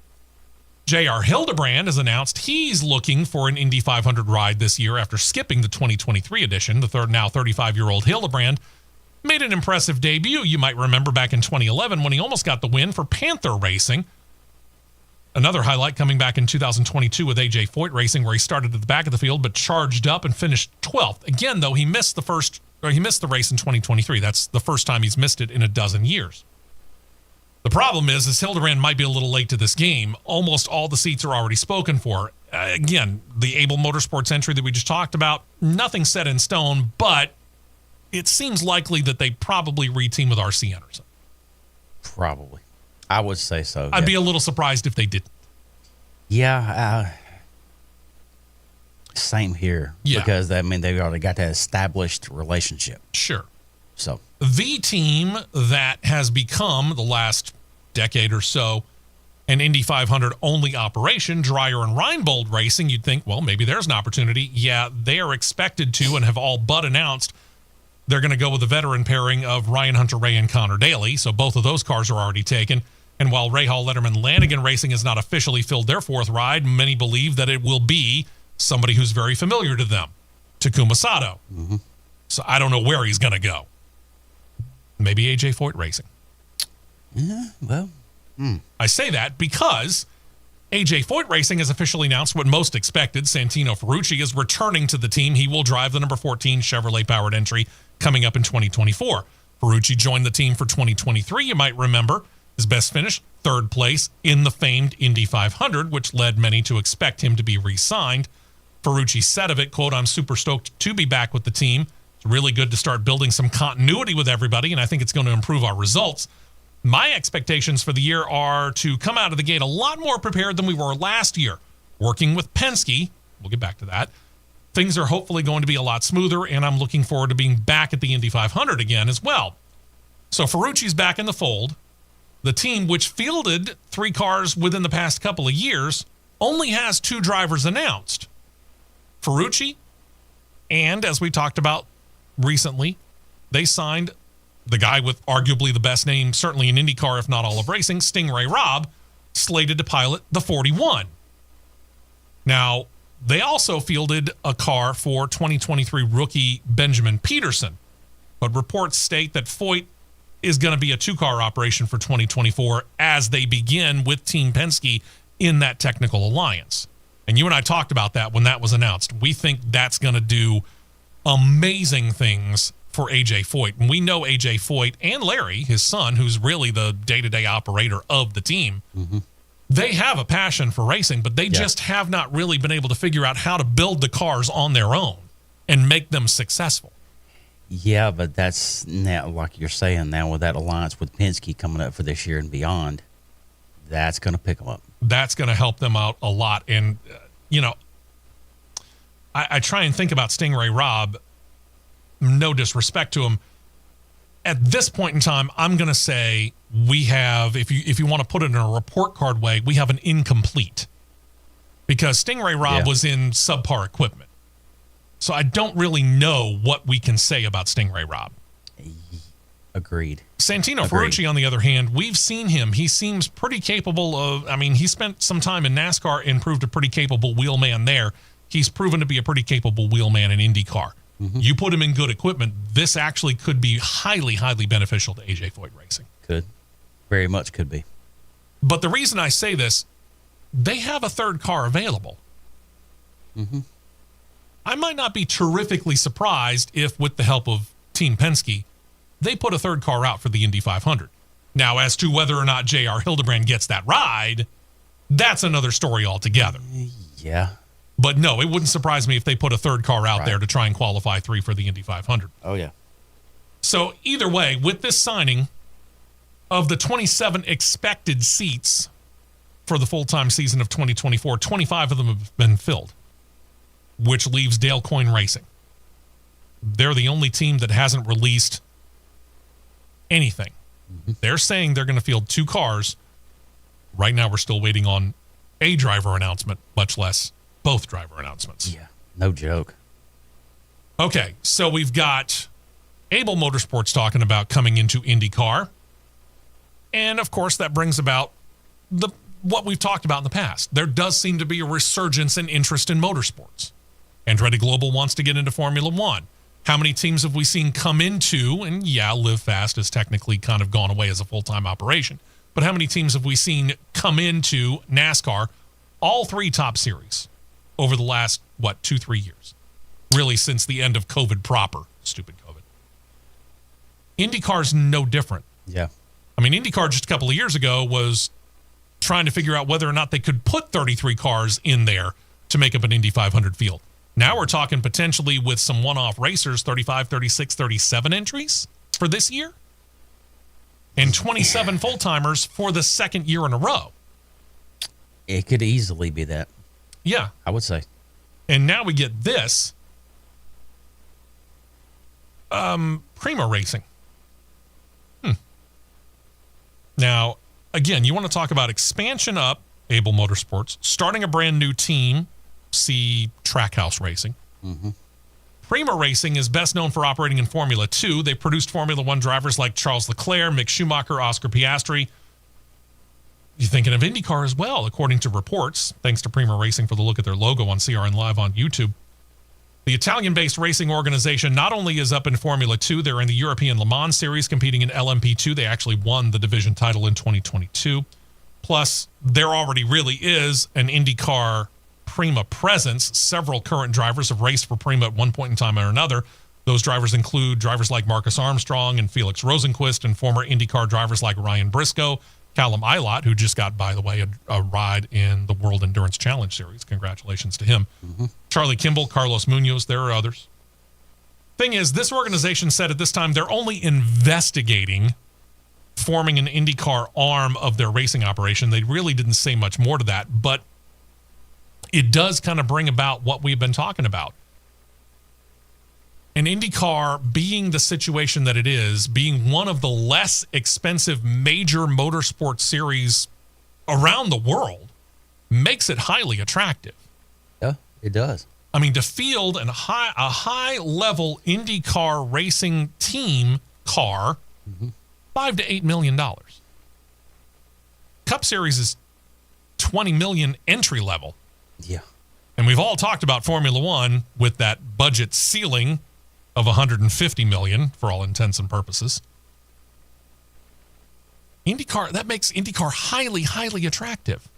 J.R. Hildebrand has announced he's looking for an Indy 500 ride this year after skipping the 2023 edition. The now 35-year-old Hildebrand made an impressive debut, you might remember, back in 2011 when he almost got the win for Panther Racing. Another highlight coming back in 2022 with A.J. Foyt Racing, where he started at the back of the field but charged up and finished 12th. Again, though, he missed the race in 2023. That's the first time he's missed it in a dozen years. The problem is Hildebrand might be a little late to this game. Almost all the seats are already spoken for. Again, the Able Motorsports entry that we just talked about, nothing set in stone, but it seems likely that they probably reteam with R.C. Anderson. Probably. I would say so. I'd be a little surprised if they didn't. Yeah. Same here. Yeah. Because, I mean, they've already got that established relationship. Sure. So the team that has become the last decade or so an Indy 500 only operation, Dreyer and Reinbold Racing, you'd think, well, maybe there's an opportunity. Yeah, they are expected to and have all but announced they're going to go with the veteran pairing of Ryan Hunter-Reay and Connor Daly. So both of those cars are already taken. And while Rahal Letterman Lanigan Racing has not officially filled their fourth ride, many believe that it will be somebody who's very familiar to them, Takuma Sato. Mm-hmm. So I don't know where he's going to go. Maybe A.J. Foyt Racing. Yeah, well. I say that because A.J. Foyt Racing has officially announced what most expected. Santino Ferrucci is returning to the team. He will drive the number 14 Chevrolet-powered entry coming up in 2024. Ferrucci joined the team for 2023, you might remember. His best finish, third place in the famed Indy 500, which led many to expect him to be re-signed. Ferrucci said of it, quote, I'm super stoked to be back with the team. It's really good to start building some continuity with everybody, and I think it's going to improve our results. My expectations for the year are to come out of the gate a lot more prepared than we were last year. Working with Penske, we'll get back to that, things are hopefully going to be a lot smoother, and I'm looking forward to being back at the Indy 500 again as well. So Ferrucci's back in the fold. The team, which fielded 3 cars within the past couple of years, only has 2 drivers announced. Ferrucci, and as we talked about recently, they signed the guy with arguably the best name, certainly in IndyCar, if not all of racing, Stingray Robb, slated to pilot the 41. Now, they also fielded a car for 2023 rookie Benjamin Peterson, but reports state that Foyt is going to be a two-car operation for 2024 as they begin with Team Penske in that technical alliance. And you and I talked about that when that was announced. We think that's going to do amazing things for AJ Foyt. And we know AJ Foyt and Larry, his son, who's really the day-to-day operator of the team, they have a passion for racing, but they just have not really been able to figure out how to build the cars on their own and make them successful. Yeah, but that's now, like you're saying, now with that alliance with Penske coming up for this year and beyond, that's going to pick them up. That's going to help them out a lot. And, I try and think about Stingray Robb, no disrespect to him. At this point in time, I'm going to say we have, if you want to put it in a report card way, we have an incomplete. Because Stingray Robb was in subpar equipment. So I don't really know what we can say about Stingray Robb. Agreed. Santino Ferrucci, on the other hand, we've seen him. He seems pretty capable of, he spent some time in NASCAR and proved a pretty capable wheelman there. He's proven to be a pretty capable wheelman in IndyCar. You put him in good equipment, this actually could be highly, highly beneficial to AJ Foyt Racing. Could. Very much could be. But the reason I say this, they have a third car available. I might not be terrifically surprised if, with the help of Team Penske, they put a third car out for the Indy 500. Now, as to whether or not J.R. Hildebrand gets that ride, that's another story altogether. Yeah. But no, it wouldn't surprise me if they put a third car out there to try and qualify 3 for the Indy 500. Oh, yeah. So either way, with this signing of the 27 expected seats for the full-time season of 2024, 25 of them have been filled, which leaves Dale Coyne Racing. They're the only team that hasn't released anything. They're saying they're going to field 2 cars. Right now, we're still waiting on a driver announcement, much less both driver announcements. Yeah, no joke. Okay, so we've got Able Motorsports talking about coming into IndyCar. And, of course, that brings about what we've talked about in the past. There does seem to be a resurgence in interest in motorsports. Andretti Global wants to get into Formula One. How many teams have we seen come into, and Live Fast has technically kind of gone away as a full-time operation, but how many teams have we seen come into NASCAR, all 3 top series, over the last, 2-3 years? Really, since the end of COVID proper. Stupid COVID. IndyCar's no different. Yeah. IndyCar just a couple of years ago was trying to figure out whether or not they could put 33 cars in there to make up an Indy 500 field. Now we're talking potentially with some one-off racers, 35, 36, 37 entries for this year, and 27 full-timers for the second year in a row. It could easily be that. Yeah. I would say. And now we get this. Prima Racing. Now, again, you want to talk about expansion up, Able Motorsports, starting a brand new team, see Trackhouse Racing. Prima Racing is best known for operating in Formula 2. They produced Formula 1 drivers like Charles Leclerc, Mick Schumacher, Oscar Piastri. You're thinking of IndyCar as well, according to reports, thanks to Prima Racing for the look at their logo on CRN Live on YouTube. The Italian-based racing organization not only is up in Formula 2, they're in the European Le Mans Series competing in LMP2. They actually won the division title in 2022. Plus, there already really is an IndyCar Prima presence. Several current drivers have raced for Prima at one point in time or another. Those drivers include drivers like Marcus Armstrong and Felix Rosenqvist, and former IndyCar drivers like Ryan Briscoe, Callum Ilott, who just got, by the way, a ride in the World Endurance Challenge Series. Congratulations to him. Charlie Kimball, Carlos Munoz, there are others. Thing is, this organization said at this time they're only investigating forming an IndyCar arm of their racing operation. They really didn't say much more to that, but it does kind of bring about what we've been talking about. And IndyCar, being the situation that it is, being one of the less expensive major motorsport series around the world, makes it highly attractive. Yeah, it does. To field a high-level IndyCar racing team car $5 to $8 million. Cup Series is $20 million entry level. Yeah. And we've all talked about Formula One with that budget ceiling of $150 million for all intents and purposes. IndyCar, that makes IndyCar highly, highly attractive.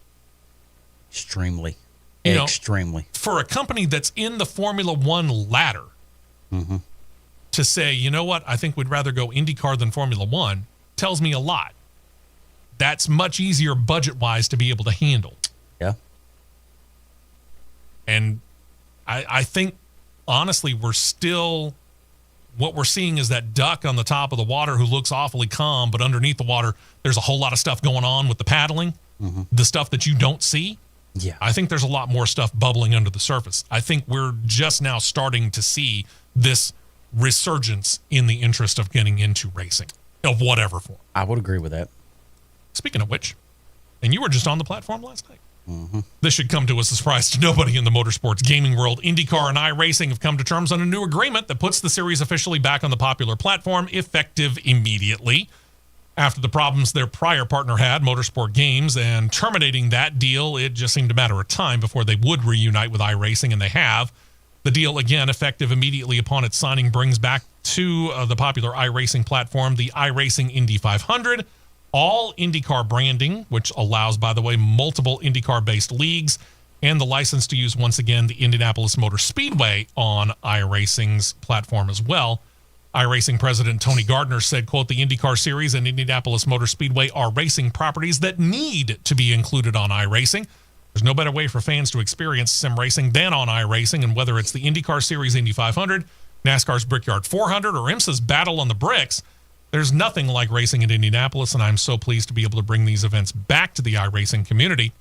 Extremely. You Extremely. know, for a company that's in the Formula One ladder to say, you know what, I think we'd rather go IndyCar than Formula One tells me a lot. That's much easier budget-wise to be able to handle. Yeah. And I think, honestly, what we're seeing is that duck on the top of the water who looks awfully calm, but underneath the water, there's a whole lot of stuff going on with the paddling, the stuff that you don't see. Yeah. I think there's a lot more stuff bubbling under the surface. I think we're just now starting to see this resurgence in the interest of getting into racing of whatever form. I would agree with that. Speaking of which, and you were just on the platform last night. This should come to a surprise to nobody in the motorsports gaming world. IndyCar and iRacing have come to terms on a new agreement that puts the series officially back on the popular platform, effective immediately. After the problems their prior partner had, Motorsport Games, and terminating that deal, it just seemed a matter of time before they would reunite with iRacing, and they have. The deal, again, effective immediately upon its signing, brings back to the popular iRacing platform the iRacing Indy 500, all IndyCar branding, which allows, by the way, multiple IndyCar-based leagues, and the license to use, once again, the Indianapolis Motor Speedway on iRacing's platform as well. iRacing president Tony Gardner said, quote, the IndyCar Series and Indianapolis Motor Speedway are racing properties that need to be included on iRacing. There's no better way for fans to experience sim racing than on iRacing, and whether it's the IndyCar Series Indy 500, NASCAR's Brickyard 400, or IMSA's Battle on the Bricks, there's nothing like racing in Indianapolis, and I'm so pleased to be able to bring these events back to the iRacing community.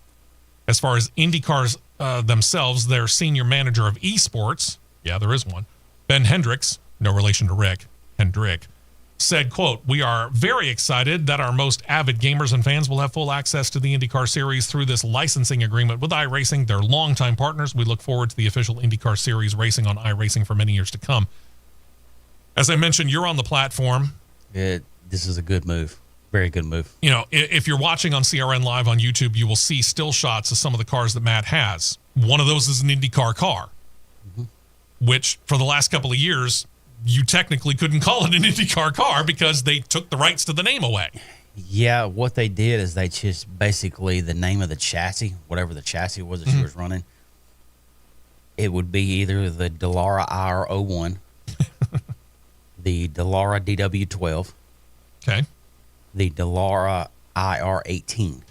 As far as IndyCars themselves, their senior manager of esports, yeah, there is one, Ben Hendricks, no relation to Rick, Hendrick, said, quote, we are very excited that our most avid gamers and fans will have full access to the IndyCar Series through this licensing agreement with iRacing. They're longtime partners. We look forward to the official IndyCar Series racing on iRacing for many years to come. As I mentioned, you're on the platform. This is a good move. Very good move. You know, if you're watching on CRN Live on YouTube, you will see still shots of some of the cars that Matt has. One of those is an IndyCar car, which for the last couple of years, you technically couldn't call it an IndyCar car because they took the rights to the name away. Yeah, what they did is they just basically the name of the chassis, whatever the chassis was that she was running, it would be either the Dallara IR01, the Dallara DW12, Okay. the Dallara IR18,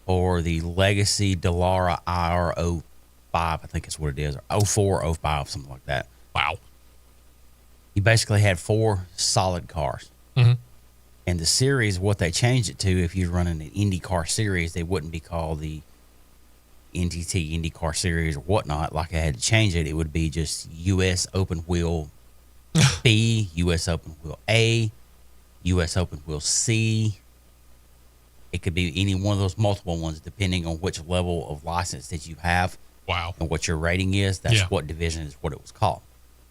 or the Legacy Dallara IR05, I think is what it is, or 04, 05, something like that. Wow. You basically had 4 solid cars. And the series, what they changed it to, if you're running an IndyCar Series, they wouldn't be called the NTT IndyCar Series or whatnot. Like I had to change it, it would be just U.S. Open Wheel B, U.S. Open Wheel A, U.S. Open Wheel C. It could be any one of those multiple ones, depending on which level of license that you have. Wow. And what your rating is. That's what division is what it was called.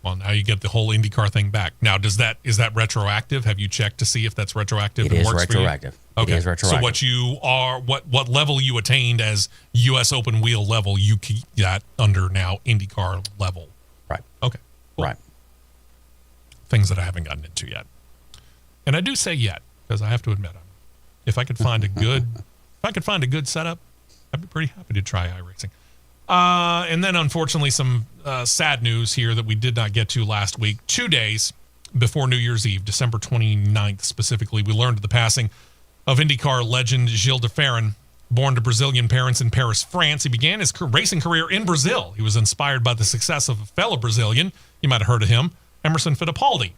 Well, now you get the whole IndyCar thing back. Now, is that retroactive? Have you checked to see if that's retroactive? It is retroactive. Okay. It is retroactive. So what you are, what level you attained as U.S. Open Wheel level, you keep that under now IndyCar level. Right. Okay. Cool. Right. Things that I haven't gotten into yet, and I do say yet because I have to admit, if I could find a good setup, I'd be pretty happy to try iRacing. And then, unfortunately, some sad news here that we did not get to last week. 2 days before New Year's Eve, December 29th specifically, we learned of the passing of IndyCar legend Gilles de Ferran. Born to Brazilian parents in Paris, France, he began his racing career in Brazil. He was inspired by the success of a fellow Brazilian, you might have heard of him, Emerson Fittipaldi.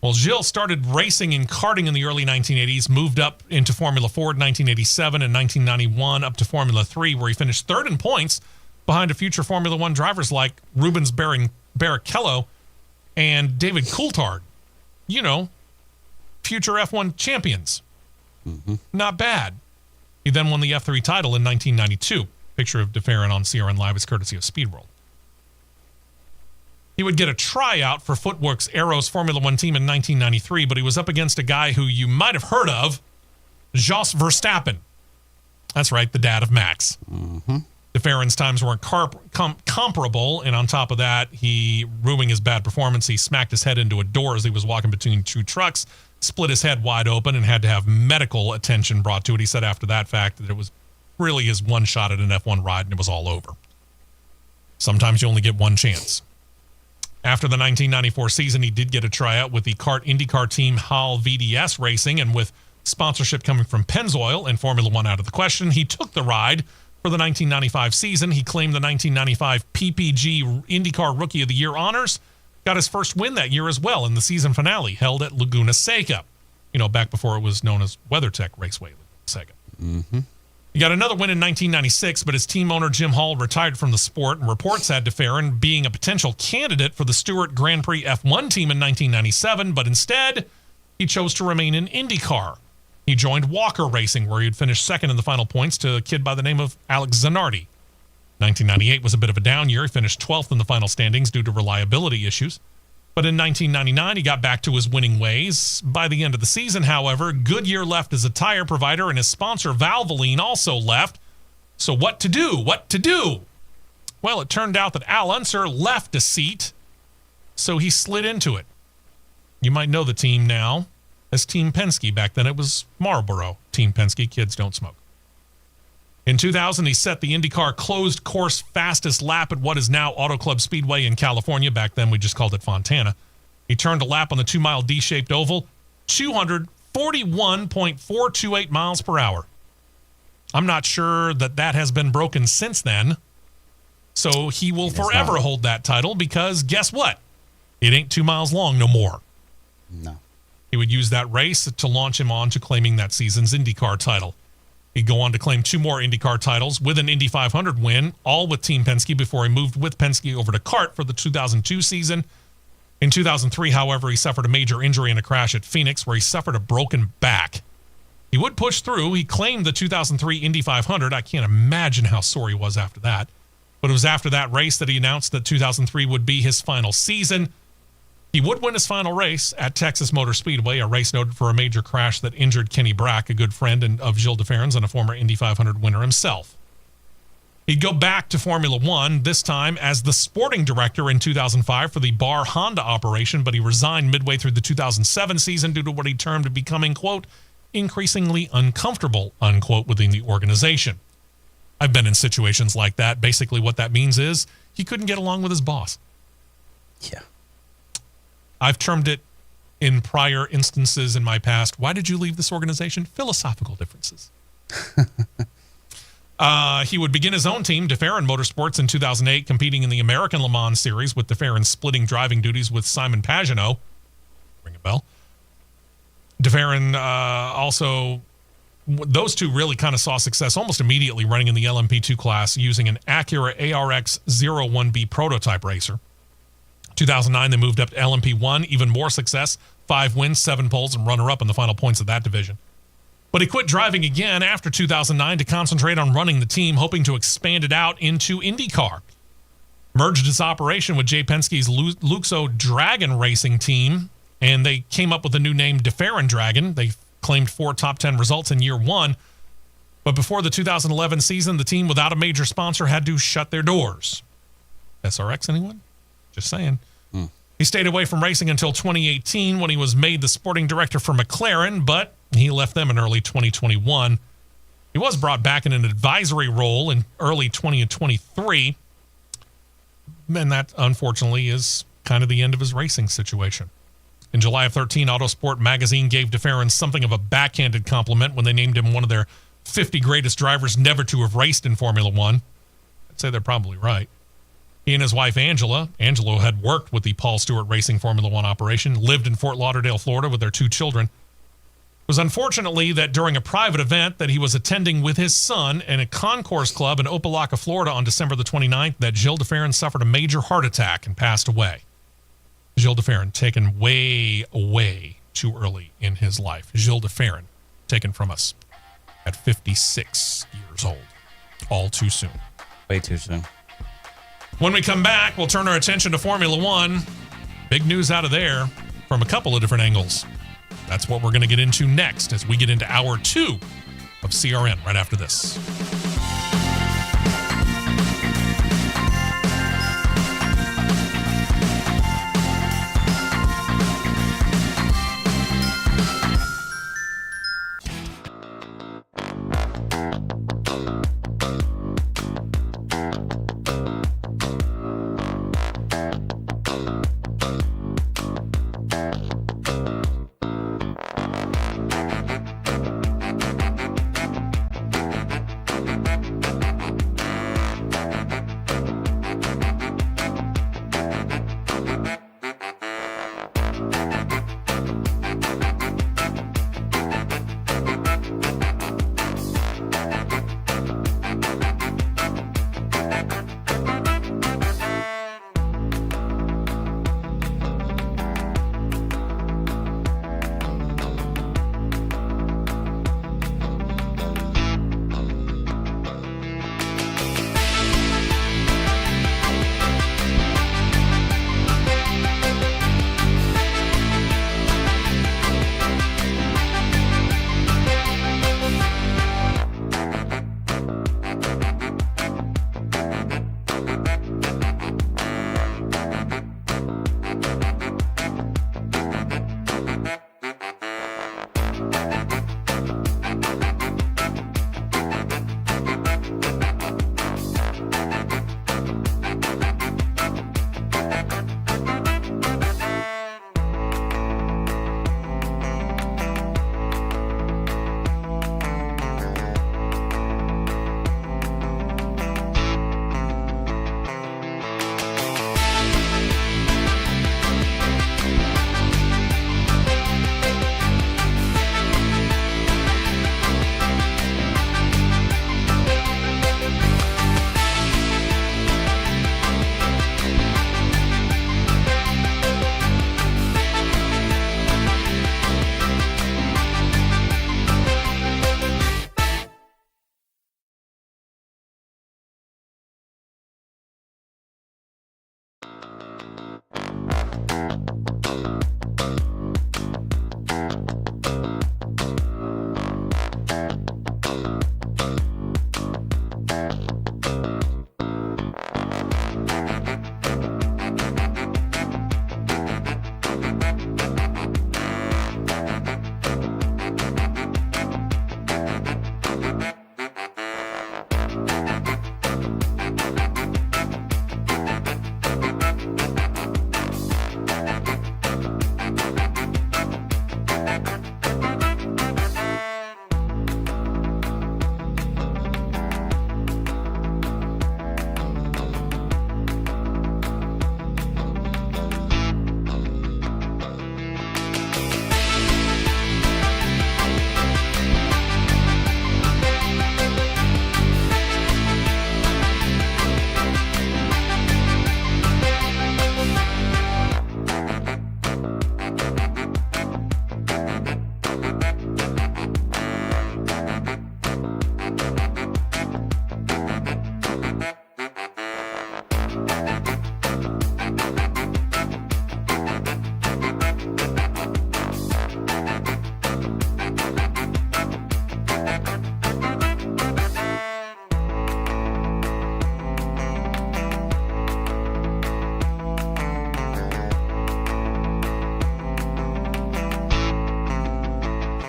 Well, Gilles started racing and karting in the early 1980s, moved up into Formula Ford in 1987 and 1991, up to Formula 3, where he finished third in points behind a future Formula One drivers like Rubens Barrichello and David Coulthard. You know, future F1 champions. Not bad. He then won the F3 title in 1992. Picture of de Ferran on CRN Live is courtesy of Speedworld. He would get a tryout for Footworks Aero's Formula One team in 1993, but he was up against a guy who you might have heard of, Jos Verstappen. That's right, the dad of Max. Mm-hmm. De Ferran's times weren't comparable, and on top of that, he ruining his bad performance. He smacked his head into a door as he was walking between two trucks, split his head wide open, and had to have medical attention brought to it. He said after that fact that it was really his one shot at an F1 ride, and it was all over. Sometimes you only get one chance. After the 1994 season, he did get a tryout with the Indycar team Hall VDS Racing, and with sponsorship coming from Pennzoil and Formula One out of the question, he took the ride for the 1995 season. He claimed the 1995 PPG IndyCar Rookie of the Year honors, got his first win that year as well in the season finale held at Laguna Seca, back before it was known as WeatherTech Raceway Laguna Seca. Mm-hmm. He got another win in 1996, but his team owner Jim Hall retired from the sport, and reports had De Ferran being a potential candidate for the Stewart Grand Prix F1 team in 1997, but instead, he chose to remain in IndyCar. He joined Walker Racing, where he had finished second in the final points to a kid by the name of Alex Zanardi. 1998 was a bit of a down year. He finished 12th in the final standings due to reliability issues. But in 1999, he got back to his winning ways. By the end of the season, however, Goodyear left as a tire provider, and his sponsor, Valvoline, also left. So what to do? What to do? Well, it turned out that Al Unser left a seat, so he slid into it. You might know the team now as Team Penske. Back then, it was Marlboro. Team Penske, kids don't smoke. In 2000, he set the IndyCar closed course fastest lap at what is now Auto Club Speedway in California. Back then, we just called it Fontana. He turned a lap on the 2-mile D-shaped oval, 241.428 miles per hour. I'm not sure that has been broken since then. So he will forever hold that title because guess what? It ain't 2 miles long no more. No. He would use that race to launch him on to claiming that season's IndyCar title. He'd go on to claim 2 more IndyCar titles with an Indy 500 win, all with Team Penske before he moved with Penske over to CART for the 2002 season. In 2003, however, he suffered a major injury in a crash at Phoenix where he suffered a broken back. He would push through. He claimed the 2003 Indy 500. I can't imagine how sore he was after that. But it was after that race that he announced that 2003 would be his final season. He would win his final race at Texas Motor Speedway, a race noted for a major crash that injured Kenny Brack, a good friend of Gilles de Ferran's and a former Indy 500 winner himself. He'd go back to Formula One, this time as the sporting director in 2005 for the Bar Honda operation, but he resigned midway through the 2007 season due to what he termed becoming, quote, increasingly uncomfortable, unquote, within the organization. I've been in situations like that. Basically what that means is he couldn't get along with his boss. Yeah. I've termed it in prior instances in my past, why did you leave this organization? Philosophical differences. He would begin his own team, De Ferran Motorsports, in 2008, competing in the American Le Mans Series, with De Ferran splitting driving duties with Simon Pagenaud. Ring a bell. De Ferran also, those two really kind of saw success almost immediately running in the LMP2 class using an Acura ARX 01B prototype racer. 2009, they moved up to LMP1, even more success, 5 wins, 7 poles, and runner-up in the final points of that division. But he quit driving again after 2009 to concentrate on running the team, hoping to expand it out into IndyCar. Merged his operation with Jay Penske's Luxo Dragon Racing team, and they came up with the new name De Ferran Dragon. They claimed 4 top 10 results in year 1. But before the 2011 season, the team without a major sponsor had to shut their doors. SRX, anyone? Just saying. He stayed away from racing until 2018 when he was made the sporting director for McLaren, but he left them in early 2021. He was brought back in an advisory role in early 2023, and that, unfortunately, is kind of the end of his racing situation. In July of 13, Autosport magazine gave De Ferran something of a backhanded compliment when they named him one of their 50 greatest drivers never to have raced in Formula One. I'd say they're probably right. He and his wife, Angelo had worked with the Paul Stewart Racing Formula One operation, lived in Fort Lauderdale, Florida with their 2 children. It was unfortunately that during a private event that he was attending with his son in a concourse club in Opelika, Florida on December the 29th, that Gilles de Ferran suffered a major heart attack and passed away. Gilles de Ferran taken way, way too early in his life. Gilles de Ferran taken from us at 56 years old. All too soon. Way too soon. When we come back, we'll turn our attention to Formula One. Big news out of there from a couple of different angles. That's what we're going to get into next as we get into hour 2 of CRN right after this.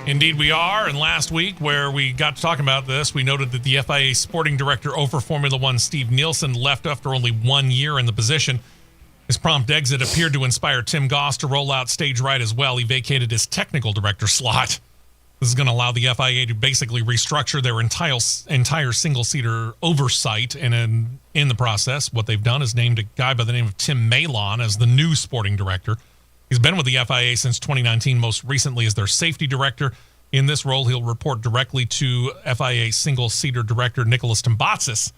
Indeed, we are. And last week, where we got to talking about this, we noted that the FIA sporting director over Formula One, Steve Nielsen, left after only 1 year in the position. His prompt exit appeared to inspire Tim Goss to roll out stage right as well. He vacated his technical director slot. This is going to allow the FIA to basically restructure their entire single-seater oversight. And in the process, what they've done is named a guy by the name of Tim Malon as the new sporting director. He's been with the FIA since 2019, most recently as their safety director. In this role, he'll report directly to FIA single-seater director Nicholas Timbatsis.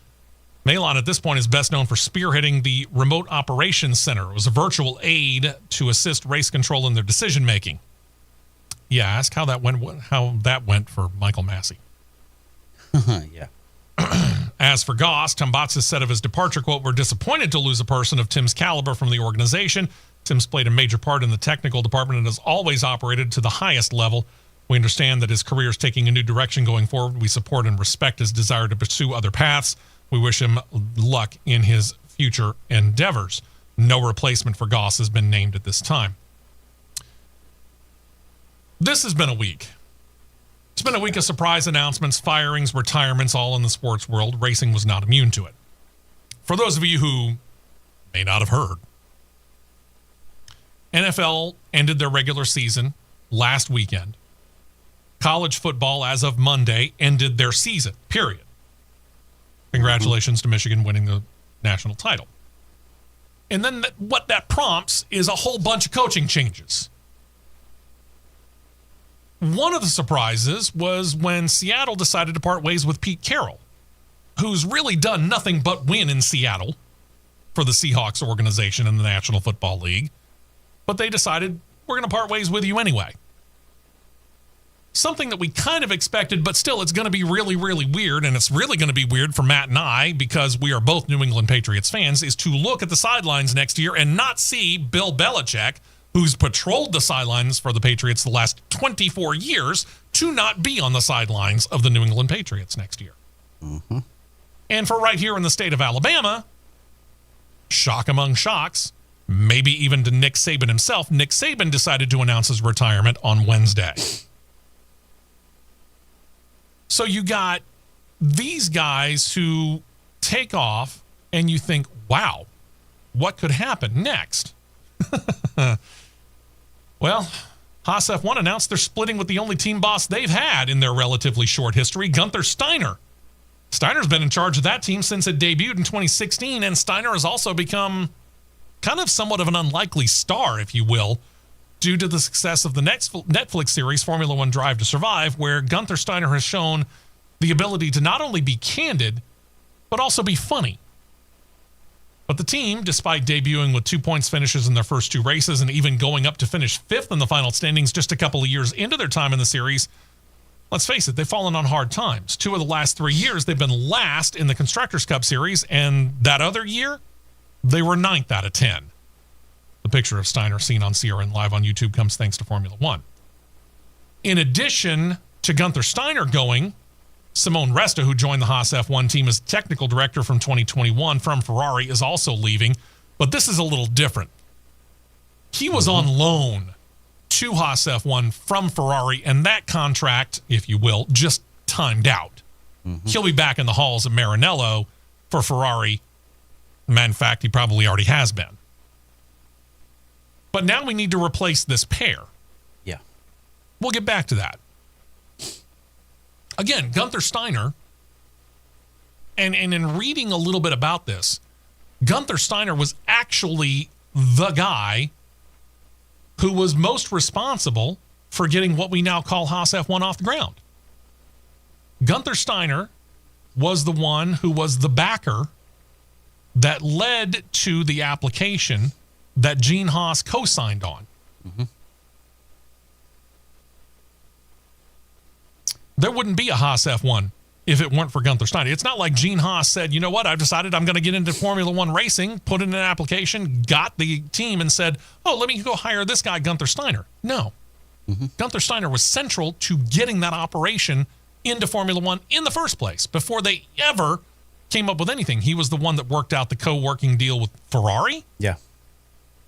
Malon, at this point, is best known for spearheading the Remote Operations Center. It was a virtual aid to assist race control in their decision-making. Yeah, ask how that went for Michael Massey. Yeah. As for Goss, Tom Botsis said of his departure, quote, "We're disappointed to lose a person of Tim's caliber from the organization. Tim's played a major part in the technical department and has always operated to the highest level. We understand that his career is taking a new direction going forward. We support and respect his desire to pursue other paths. We wish him luck in his future endeavors." No replacement for Goss has been named at this time. This has been a week. It's been a week of surprise announcements, firings, retirements, all in the sports world. Racing was not immune to it. For those of you who may not have heard, NFL ended their regular season last weekend. College football, as of Monday, ended their season, period. Congratulations to Michigan winning the national title. And then what that prompts is a whole bunch of coaching changes. One of the surprises was when Seattle decided to part ways with Pete Carroll, who's really done nothing but win in Seattle for the Seahawks organization in the National Football League. But they decided, we're going to part ways with you anyway. Something that we kind of expected, but still it's going to be really, really weird, and it's really going to be weird for Matt and I, because we are both New England Patriots fans, is to look at the sidelines next year and not see Bill Belichick, who's patrolled the sidelines for the Patriots the last 24 years, to not be on the sidelines of the New England Patriots next year. Mm-hmm. And for right here in the state of Alabama, shock among shocks, maybe even to Nick Saban himself, Nick Saban decided to announce his retirement on Wednesday. So you got these guys who take off and you think, wow, what could happen next? Well, Haas F1 announced they're splitting with the only team boss they've had in their relatively short history, Gunther Steiner. Steiner's been in charge of that team since it debuted in 2016, and Steiner has also become kind of somewhat of an unlikely star, if you will, due to the success of the next Netflix series, Formula One Drive to Survive, where Gunther Steiner has shown the ability to not only be candid, but also be funny. But the team, despite debuting with 2 points finishes in their first two races and even going up to finish fifth in the final standings just a couple of years into their time in the series, let's face it, they've fallen on hard times. 2 of the last 3 years, they've been last in the Constructors' Cup Series, and that other year, they were 9th out of 10. The picture of Steiner seen on CRN Live on YouTube comes thanks to Formula One. In addition to Gunther Steiner going, Simone Resta, who joined the Haas F1 team as technical director from 2021 from Ferrari, is also leaving, but this is a little different. He was on loan to Haas F1 from Ferrari, and that contract, if you will, just timed out. He'll be back in the halls of Maranello for Ferrari. In fact, he probably already has been. But now we need to replace this pair. Yeah. We'll get back to that. Again, Gunther Steiner, and in reading a little bit about this, Gunther Steiner was actually the guy who was most responsible for getting what we now call Haas F1 off the ground. Gunther Steiner was the one who was the backer that led to the application that Gene Haas co-signed on. There wouldn't be a Haas F1 if it weren't for Gunther Steiner. It's not like Gene Haas said, you know what, I've decided I'm going to get into Formula One racing, put in an application, got the team, and said, oh, let me go hire this guy, Gunther Steiner. No. Gunther Steiner was central to getting that operation into Formula One in the first place. Before they ever came up with anything, he was the one that worked out the co-working deal with Ferrari. Yeah.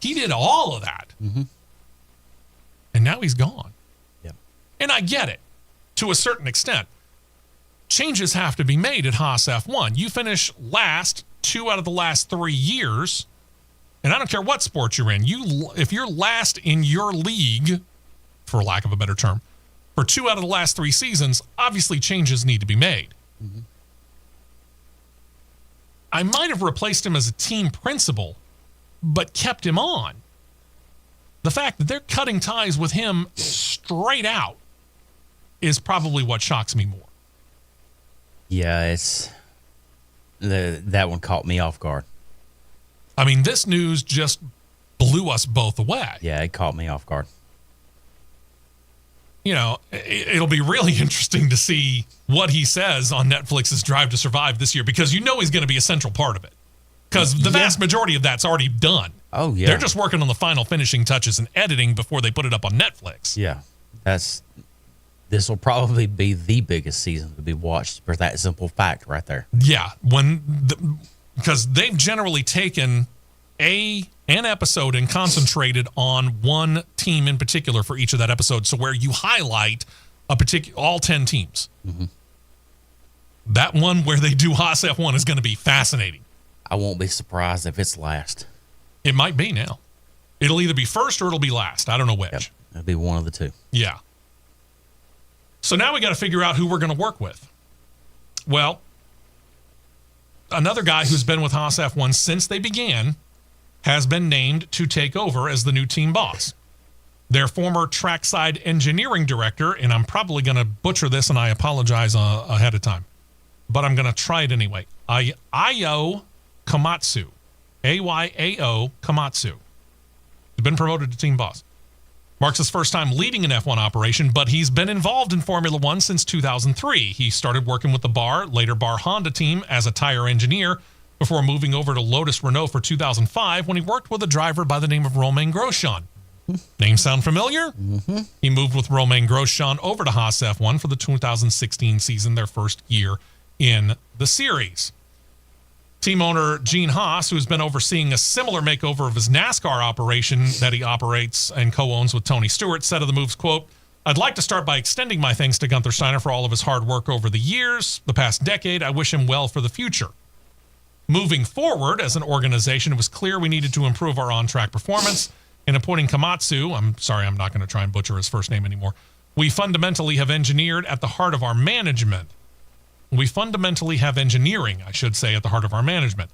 He did all of that. And now he's gone. Yep. And I get it. To a certain extent, changes have to be made at Haas F1. You finish last 2 out of the last 3 years, and I don't care what sport you're in. If you're last in your league, for lack of a better term, for 2 out of the last 3 seasons, obviously changes need to be made. I might have replaced him as a team principal, but kept him on. The fact that they're cutting ties with him straight out is probably what shocks me more. Yeah, that one caught me off guard. I mean, this news just blew us both away. Yeah, it caught me off guard. it'll be really interesting to see what he says on Netflix's Drive to Survive this year, because he's going to be a central part of it. Because the vast majority of that's already done. Oh, yeah. They're just working on the final finishing touches and editing before they put it up on Netflix. Yeah. This will probably be the biggest season to be watched for that simple fact right there. Yeah. Because they've generally taken an episode and concentrated on one team in particular for each of that episode. So where you highlight all 10 teams. Mm-hmm. That one where they do Haas F1 is going to be fascinating. I won't be surprised if it's last. It might be now. It'll either be first or it'll be last. I don't know which. Yep. It'll be one of the two. Yeah. So now we got to figure out who we're going to work with. Well, another guy who's been with Haas F1 since they began has been named to take over as the new team boss. Their former trackside engineering director, and I'm probably going to butcher this, and I apologize ahead of time, but I'm going to try it anyway. Ayo Komatsu. Ayao Komatsu. He's been promoted to team boss. Marks his first time leading an F1 operation, but he's been involved in Formula One since 2003. He started working with the later Bar Honda team as a tire engineer before moving over to Lotus Renault for 2005 when he worked with a driver by the name of Romain Grosjean. Name sound familiar? Mm-hmm. He moved with Romain Grosjean over to Haas F1 for the 2016 season, their first year in the series. Team owner Gene Haas, who's been overseeing a similar makeover of his NASCAR operation that he operates and co-owns with Tony Stewart, said of the moves, quote, "I'd like to start by extending my thanks to Gunther Steiner for all of his hard work over the years, the past decade. I wish him well for the future. Moving forward as an organization, it was clear we needed to improve our on-track performance. In appointing Komatsu," I'm sorry, I'm not going to try and butcher his first name anymore, "we fundamentally have engineered at the heart of our management. We fundamentally have engineering, I should say, at the heart of our management.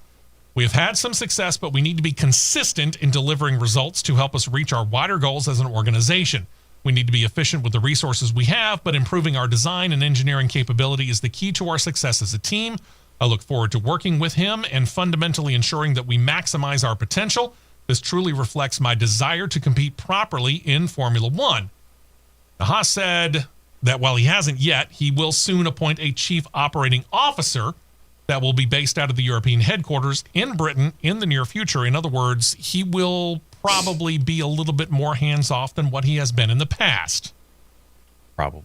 We have had some success, but we need to be consistent in delivering results to help us reach our wider goals as an organization. We need to be efficient with the resources we have, but improving our design and engineering capability is the key to our success as a team. I look forward to working with him and fundamentally ensuring that we maximize our potential. This truly reflects my desire to compete properly in Formula One." Now, Haas said that while he hasn't yet, he will soon appoint a chief operating officer that will be based out of the European headquarters in Britain in the near future. In other words, he will probably be a little bit more hands-off than what he has been in the past. Probably.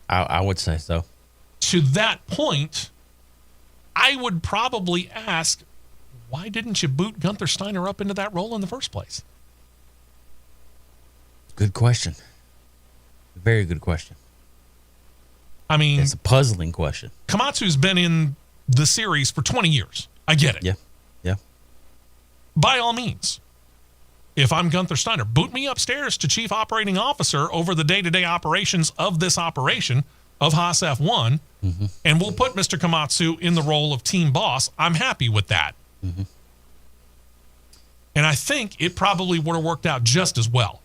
I would say so. To that point, I would probably ask, why didn't you boot Gunther Steiner up into that role in the first place? Good question. Very good question. I mean, it's a puzzling question. Komatsu's been in the series for 20 years. I get it. Yeah. Yeah. By all means, if I'm Gunther Steiner, boot me upstairs to chief operating officer over the day-to-day operations of this operation of Haas F1, and we'll put Mr. Komatsu in the role of team boss. I'm happy with that. Mm-hmm. And I think it probably would have worked out just as well.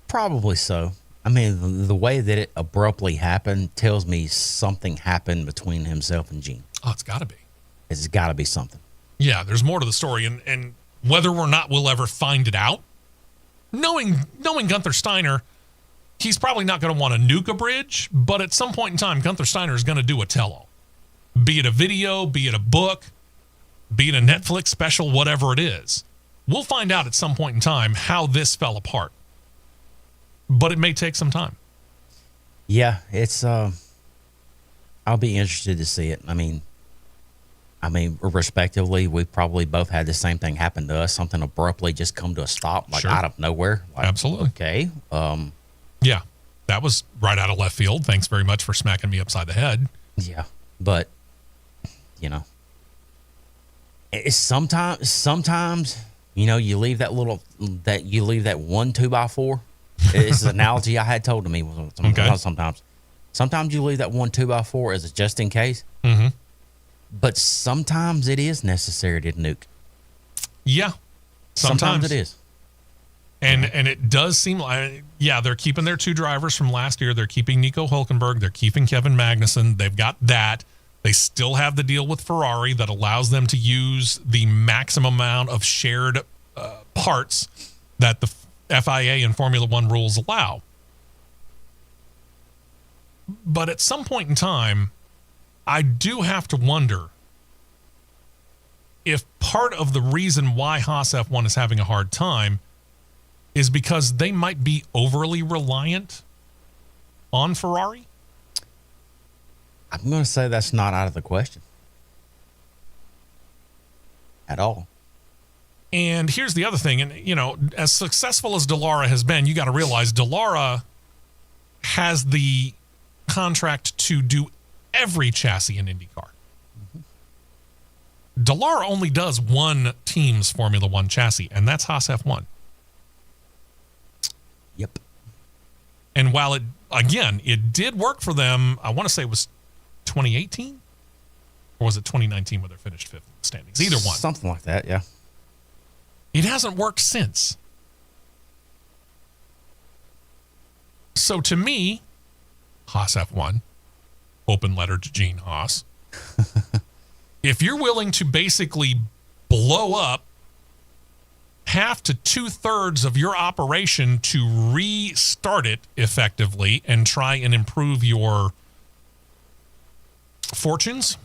Probably so. I mean, the way that it abruptly happened tells me something happened between himself and Gene. Oh, it's got to be. It's got to be something. Yeah, there's more to the story, and whether or not we'll ever find it out, knowing Gunther Steiner, he's probably not going to want to nuke a bridge, but at some point in time, Gunther Steiner is going to do a tell-all. Be it a video, be it a book, be it a Netflix special, whatever it is. We'll find out at some point in time how this fell apart. But it may take some time. Yeah, it's I'll be interested to see it. I mean, respectively, we probably both had the same thing happen to us. Something abruptly just come to a stop, like Sure. out of nowhere. Like, Absolutely. Okay. Yeah, that was right out of left field. Thanks very much for smacking me upside the head. Yeah, but it's sometimes you leave that one 2x4. It's an analogy I had told to me. Okay. Sometimes you leave that one 2x4 as a just in case. Mm-hmm. But sometimes it is necessary to nuke. Yeah, sometimes it is. And it does seem like, they're keeping their two drivers from last year. They're keeping Nico Hülkenberg. They're keeping Kevin Magnussen. They've got that. They still have the deal with Ferrari that allows them to use the maximum amount of shared parts that the FIA and Formula One rules allow. But at some point in time, I do have to wonder if part of the reason why Haas F1 is having a hard time is because they might be overly reliant on Ferrari. I'm going to say that's not out of the question at all. And here's the other thing. And, you know, as successful as Dallara has been, you got to realize Dallara has the contract to do every chassis in IndyCar. Dallara only does one team's Formula One chassis, and that's Haas F1. Yep. And while it did work for them, I want to say it was 2018 or was it 2019 where they finished fifth in the standings? Either one. Something like that, yeah. It hasn't worked since. So to me, Haas F1, open letter to Gene Haas, if you're willing to basically blow up half to 2/3 of your operation to restart it effectively and try and improve your fortunes,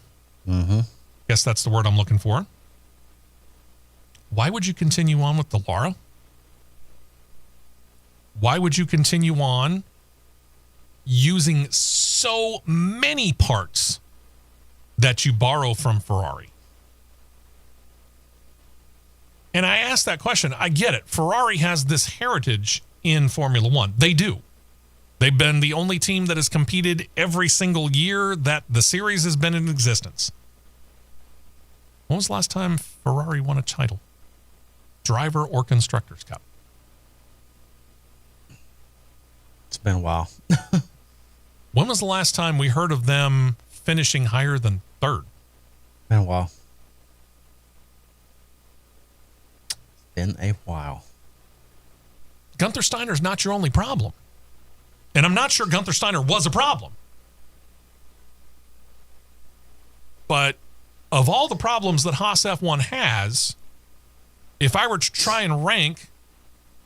guess that's the word I'm looking for, why would you continue on with Dallara? Why would you continue on using so many parts that you borrow from Ferrari? And I asked that question. I get it. Ferrari has this heritage in Formula One. They do. They've been the only team that has competed every single year that the series has been in existence. When was the last time Ferrari won a title? Driver or Constructors' Cup? It's been a while. When was the last time we heard of them finishing higher than third? Been a while. Been a while. Gunther Steiner's not your only problem. And I'm not sure Gunther Steiner was a problem. But of all the problems that Haas F1 has, if I were to try and rank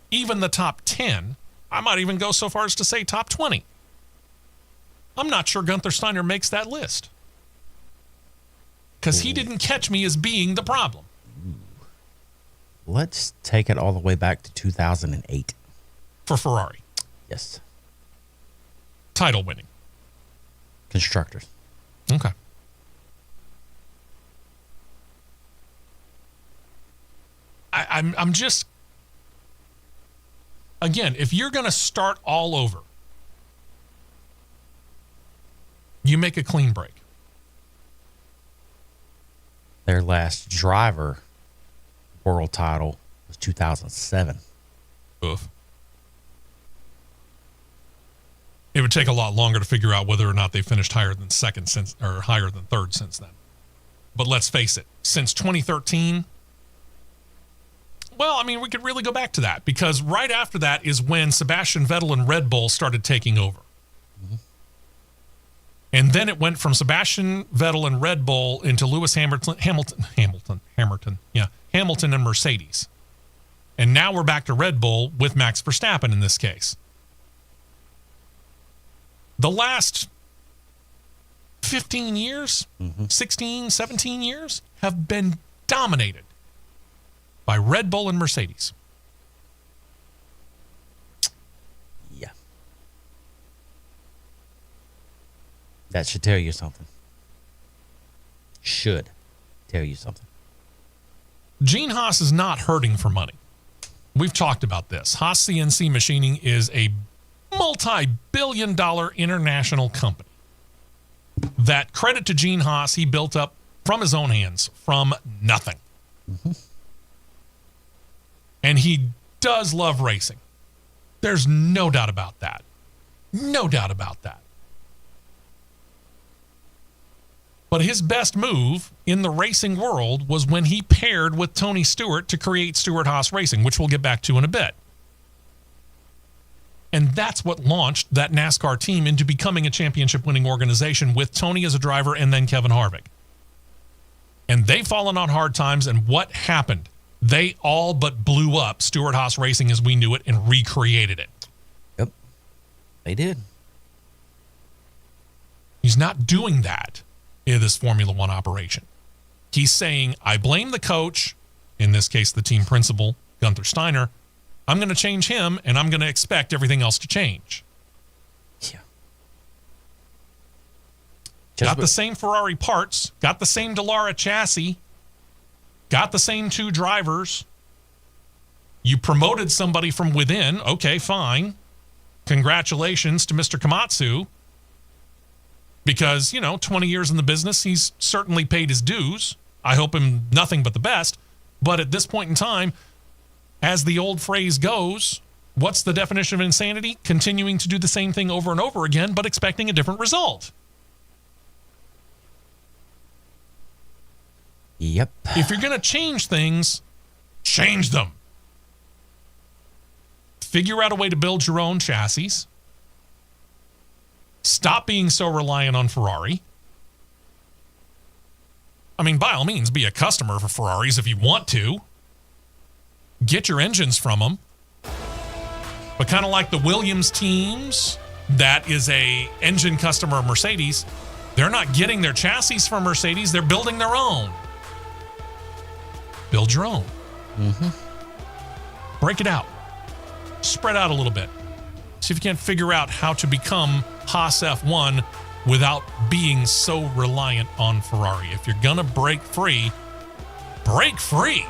even the top 10, I might even go so far as to say top 20. I'm not sure Gunther Steiner makes that list. Because he didn't catch me as being the problem. Let's take it all the way back to 2008. For Ferrari. Yes. Title winning. Constructors. Okay. I'm just, again, if you're going to start all over, you make a clean break. Their last driver world title was 2007. Oof. It would take a lot longer to figure out whether or not they finished higher than second since, or higher than third since then. But let's face it, since 2013, well, I mean, we could really go back to that because right after that is when Sebastian Vettel and Red Bull started taking over. And then it went from Sebastian Vettel and Red Bull into Lewis Hamilton and Mercedes. And now we're back to Red Bull with Max Verstappen in this case. The last 15 years, 16, 17 years have been dominated by Red Bull and Mercedes. Yeah. That should tell you something. Should tell you something. Gene Haas is not hurting for money. We've talked about this. Haas CNC Machining is a multi-billion-dollar international company that, credit to Gene Haas, he built up from his own hands from nothing. And he does love racing. There's no doubt about that. No doubt about that. But his best move in the racing world was when he paired with Tony Stewart to create Stewart Haas Racing, which we'll get back to in a bit. And that's what launched that NASCAR team into becoming a championship-winning organization with Tony as a driver and then Kevin Harvick. And they've fallen on hard times, and what happened? They all but blew up Stewart Haas Racing as we knew it and recreated it. Yep. They did. He's not doing that in this Formula One operation. He's saying, I blame the coach, in this case, the team principal, Gunther Steiner. I'm going to change him, and I'm going to expect everything else to change. Yeah. Got the same Ferrari parts, got the same Dallara chassis, got the same two drivers. You promoted somebody from within. Okay, fine. Congratulations to Mr. Komatsu. Because, 20 years in the business, he's certainly paid his dues. I hope him nothing but the best. But at this point in time, as the old phrase goes, what's the definition of insanity? Continuing to do the same thing over and over again, but expecting a different result. Yep. If you're going to change things, change them. Figure out a way to build your own chassis. Stop being so reliant on Ferrari. I mean, by all means, be a customer for Ferraris if you want to. Get your engines from them. But kind of like the Williams teams, that is a engine customer of Mercedes, they're not getting their chassis from Mercedes, they're building their own. Build your own. Break it out. Spread out a little bit. See if you can't figure out how to become Haas F1 without being so reliant on Ferrari. If you're going to break free, break free.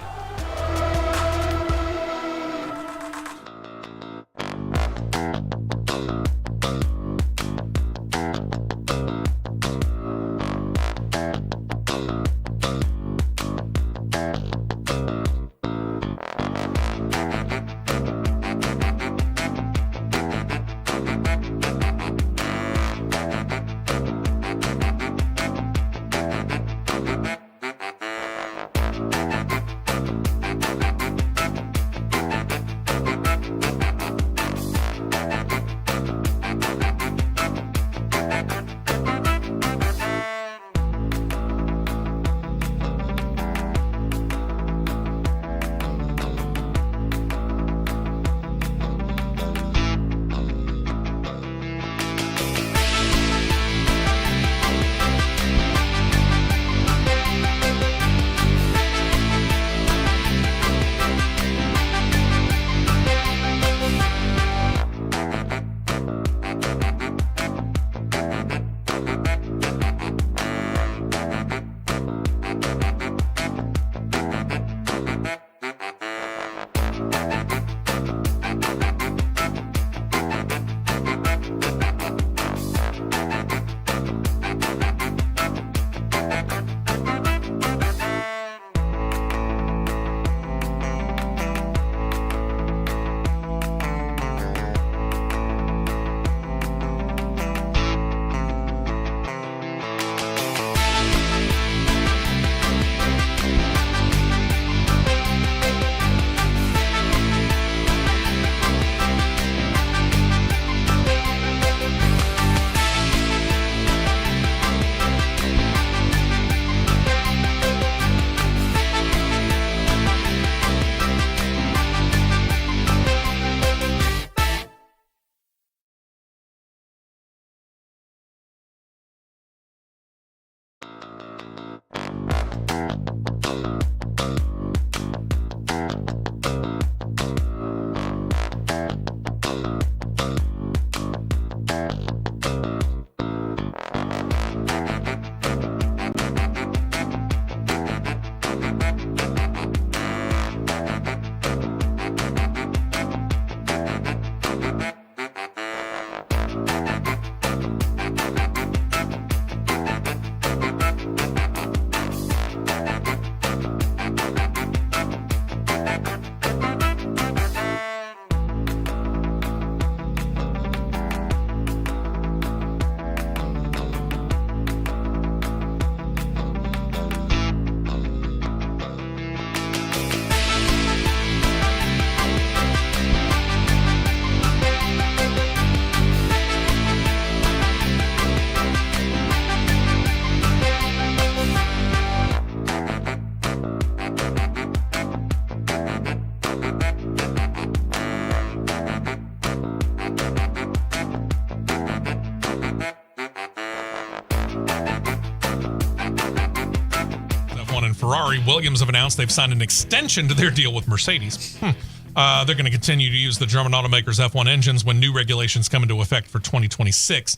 Ferrari, Williams have announced they've signed an extension to their deal with Mercedes. They're going to continue to use the German automaker's F1 engines when new regulations come into effect for 2026.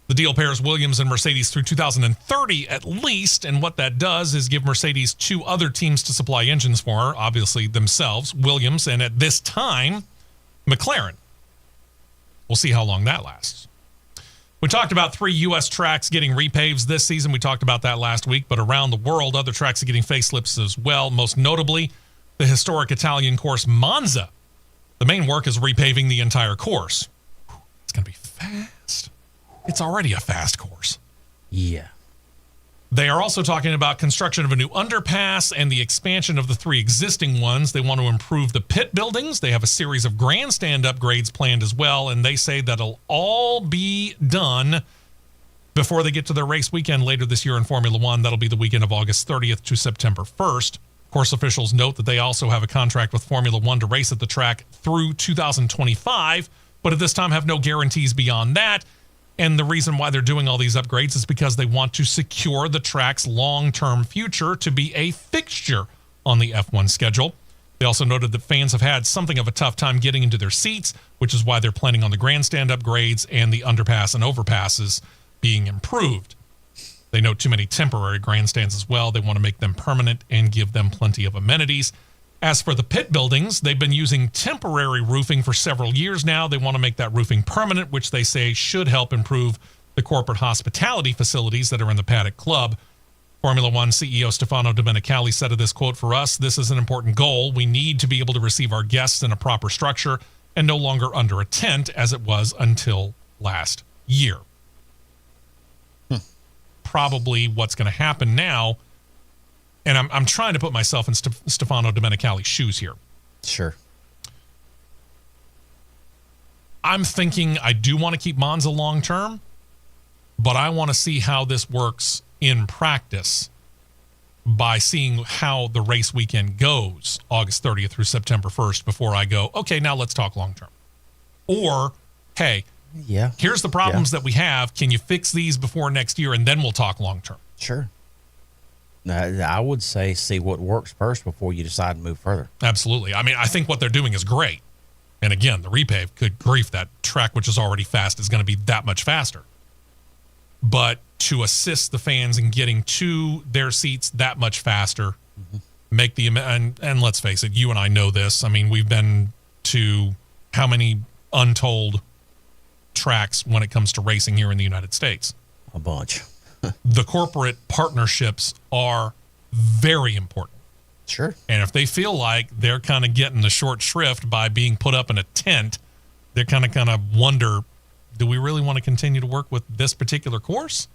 The deal pairs Williams and Mercedes through 2030 at least, and what that does is give Mercedes 2 other teams to supply engines for, obviously themselves, Williams, and at this time, McLaren. We'll see how long that lasts. We talked about 3 U.S. tracks getting repaves this season. We talked about that last week, but around the world, other tracks are getting facelifts as well, most notably the historic Italian course Monza. The main work is repaving the entire course. It's going to be fast. It's already a fast course. Yeah. They are also talking about construction of a new underpass and the expansion of the 3 existing ones. They want to improve the pit buildings. They have a series of grandstand upgrades planned as well, and they say that'll all be done before they get to their race weekend later this year in Formula One. That'll be the weekend of August 30th to September 1st. Course officials note that they also have a contract with Formula One to race at the track through 2025, but at this time have no guarantees beyond that. And the reason why they're doing all these upgrades is because they want to secure the track's long-term future to be a fixture on the F1 schedule. They also noted that fans have had something of a tough time getting into their seats, which is why they're planning on the grandstand upgrades and the underpass and overpasses being improved. They note too many temporary grandstands as well. They want to make them permanent and give them plenty of amenities. As for the pit buildings, they've been using temporary roofing for several years now. They want to make that roofing permanent, which they say should help improve the corporate hospitality facilities that are in the Paddock Club. Formula One CEO Stefano Domenicali said of this, quote, "For us, this is an important goal. We need to be able to receive our guests in a proper structure and no longer under a tent as it was until last year." Probably what's going to happen now, and I'm trying to put myself in Stefano Domenicali's shoes here. Sure. I'm thinking I do want to keep Monza long term, but I want to see how this works in practice by seeing how the race weekend goes August 30th through September 1st before I go, okay, now let's talk long term. Or, hey, yeah, here's the problems that we have. Can you fix these before next year, and then we'll talk long term? Sure. I would say see what works first before you decide to move further. Absolutely. I mean, I think what they're doing is great. And again, the repave, good grief, that track, which is already fast, is going to be that much faster. But to assist the fans in getting to their seats that much faster, make the, and let's face it, you and I know this. I mean, we've been to how many untold tracks when it comes to racing here in the United States? A bunch. The corporate partnerships are very important. Sure. And if they feel like they're kind of getting the short shrift by being put up in a tent, they're kind of wonder, do we really want to continue to work with this particular course?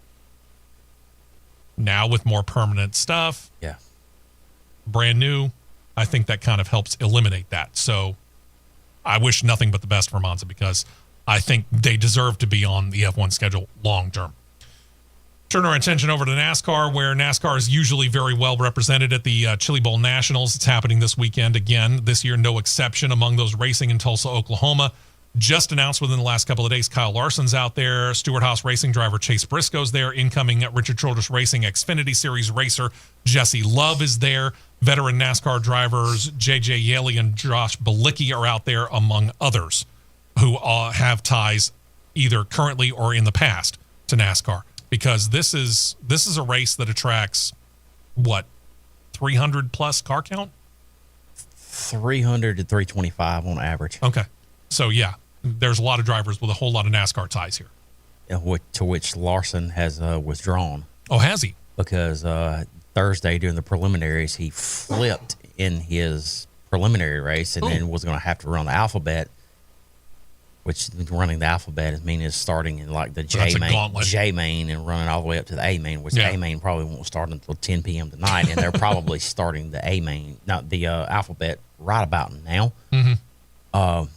Now with more permanent stuff, yeah, brand new, I think that kind of helps eliminate that. So I wish nothing but the best for Monza because I think they deserve to be on the F1 schedule long term. Turn our attention over to NASCAR, where NASCAR is usually very well represented at the Chili Bowl Nationals. It's happening this weekend again. This year, no exception among those racing in Tulsa, Oklahoma. Just announced within the last couple of days, Kyle Larson's out there. Stewart Haas Racing driver Chase Briscoe's there. Incoming Richard Childress Racing Xfinity Series racer Jesse Love is there. Veteran NASCAR drivers J.J. Yaley and Josh Bilicki are out there, among others, who have ties either currently or in the past to NASCAR. Because this is a race that attracts, 300 plus car count? 300 to 325 on average. Okay. So, yeah, there's a lot of drivers with a whole lot of NASCAR ties here. To which Larson has withdrawn. Oh, has he? Because Thursday during the preliminaries, he flipped in his preliminary race and then was going to have to run the alphabet. Which running the alphabet is starting in like the J main and running all the way up to the A main, which the A main probably won't start until 10 p.m. tonight, and they're probably starting the A main, not the alphabet, right about now. Mm-hmm.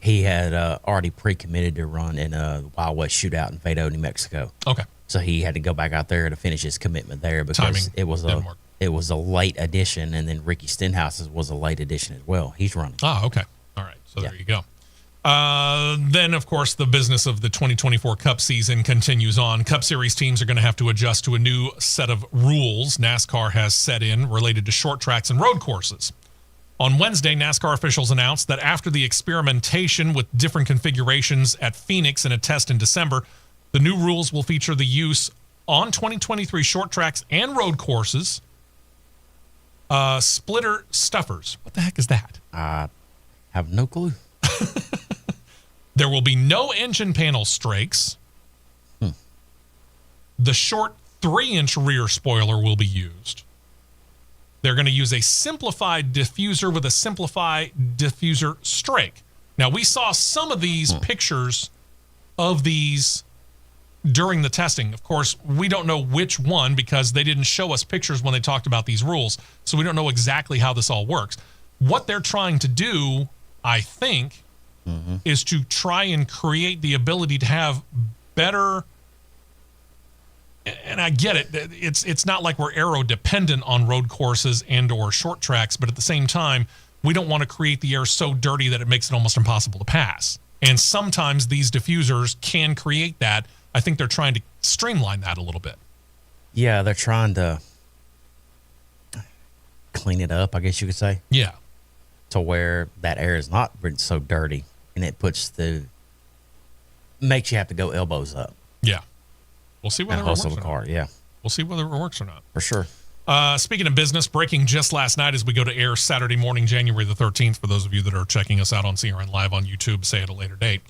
He had already pre-committed to run in a Wild West shootout in Vado, New Mexico. Okay, so he had to go back out there to finish his commitment there because it was a late addition, and then Ricky Stenhouse's was a late addition as well. He's running. Oh, okay, all right. So there you go. Then, of course, the business of the 2024 Cup season continues on. Cup Series teams are going to have to adjust to a new set of rules NASCAR has set in related to short tracks and road courses. On Wednesday, NASCAR officials announced that after the experimentation with different configurations at Phoenix and a test in December, the new rules will feature the use on 2023 short tracks and road courses, splitter stuffers. What the heck is that? I have no clue. There will be no engine panel strakes. The short 3-inch rear spoiler will be used. They're going to use a simplified diffuser with a simplified diffuser strake. Now, we saw some of these pictures of these during the testing. Of course, we don't know which one because they didn't show us pictures when they talked about these rules. So we don't know exactly how this all works. What they're trying to do, I think, is to try and create the ability to have better, and I get it, it's not like we're aero dependent on road courses and or short tracks, but at the same time, we don't want to create the air so dirty that it makes it almost impossible to pass. And sometimes these diffusers can create that. I think they're trying to streamline that a little bit. Yeah, they're trying to clean it up, I guess you could say. Yeah. To where that air is not so dirty, and it makes you have to go elbows up. Yeah. We'll see whether it works or the car. not. Yeah, We'll see whether it works or not. for sure. Speaking of business, breaking just last night as we go to air Saturday morning, January the 13th, for those of you that are checking us out on CRN Live on YouTube, say at a later date.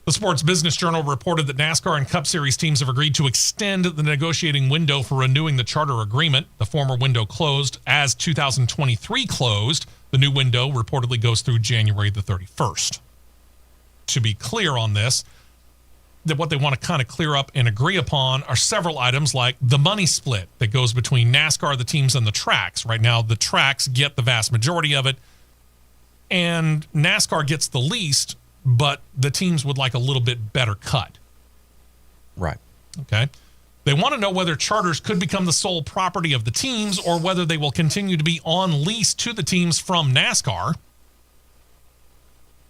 The Sports Business Journal reported that NASCAR and Cup Series teams have agreed to extend the negotiating window for renewing the charter agreement. The former window closed as 2023 closed. The new window reportedly goes through January the 31st. To be clear on this, that what they want to kind of clear up and agree upon are several items like the money split that goes between NASCAR, the teams, and the tracks. Right now, the tracks get the vast majority of it, and NASCAR gets the least, but the teams would like a little bit better cut. Right. Okay. They want to know whether charters could become the sole property of the teams or whether they will continue to be on lease to the teams from NASCAR.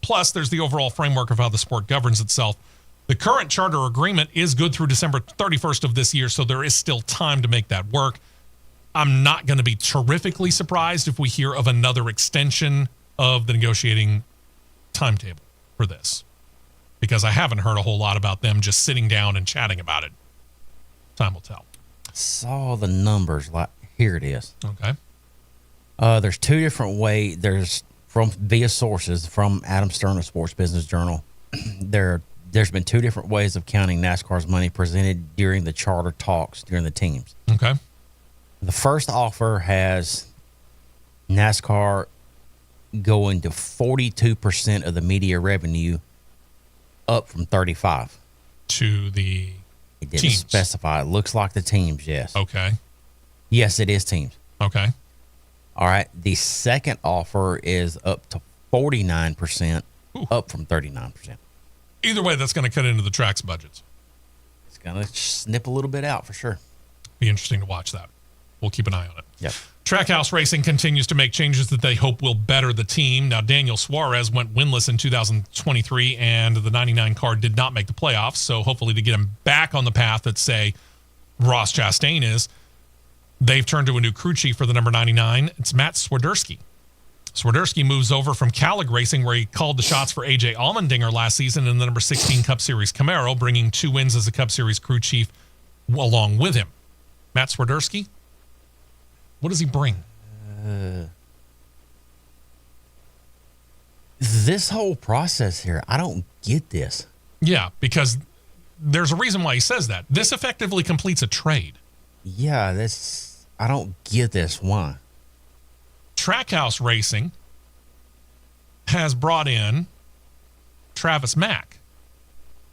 Plus, there's the overall framework of how the sport governs itself. The current charter agreement is good through December 31st of this year, so there is still time to make that work. I'm not going to be terrifically surprised if we hear of another extension of the negotiating timetable for this, because I haven't heard a whole lot about them just sitting down and chatting about it. Time will tell. Saw the numbers. Here it is. Okay. There's two different ways. There's via sources from Adam Stern of Sports Business Journal. There's been two different ways of counting NASCAR's money presented during the charter talks during the teams. Okay. The first offer has NASCAR going to 42% of the media revenue, up from 35%. To the It didn't teams. specify. It looks like the teams, yes. Okay. Yes, it is teams. Okay. All right. The second offer is up to 49%, up from 39%. Either way, that's going to cut into the track's budgets. It's going to snip a little bit out for sure. Be interesting to watch that. We'll keep an eye on it. Yep. Trackhouse Racing continues to make changes that they hope will better the team. Now, Daniel Suarez went winless in 2023, and the 99 car did not make the playoffs. So hopefully to get him back on the path that, say, Ross Chastain is, they've turned to a new crew chief for the number 99. It's Matt Swiderski. Swiderski moves over from Kaulig Racing, where he called the shots for A.J. Allmendinger last season in the number 16 Cup Series Camaro, bringing 2 wins as a Cup Series crew chief along with him. Matt Swiderski, what does he bring? This whole process here, I don't get this. Yeah, because there's a reason why he says that. This effectively completes a trade. Yeah, I don't get this. Why? Trackhouse Racing has brought in Travis Mack.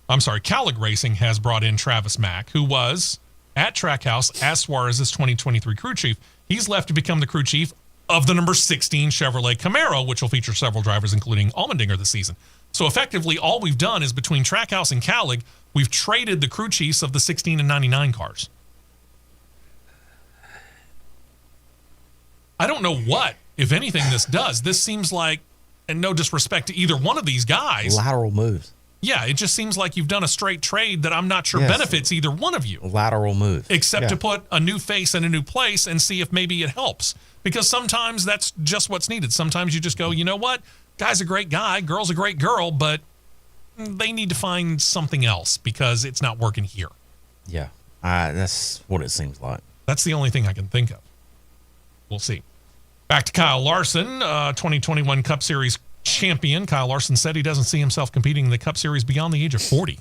I'm sorry, Kaulig Racing has brought in Travis Mack, who was at Trackhouse as Suarez's 2023 crew chief. He's left to become the crew chief of the number 16 Chevrolet Camaro, which will feature several drivers, including Allmendinger this season. So effectively, all we've done is between Trackhouse and Kaulig, we've traded the crew chiefs of the 16 and 99 cars. I don't know what, if anything, this does. This seems like and no disrespect to either one of these guys. Lateral moves. Yeah, it just seems like you've done a straight trade that I'm not sure benefits either one of you. Lateral moves. Except to put a new face in a new place and see if maybe it helps. Because sometimes that's just what's needed. Sometimes you just go, you know what? Guy's a great guy, girl's a great girl, but they need to find something else because it's not working here. Yeah, that's what it seems like. That's the only thing I can think of. We'll see. Back to Kyle Larson, 2021 Cup Series champion. Kyle Larson said he doesn't see himself competing in the Cup Series beyond the age of 40.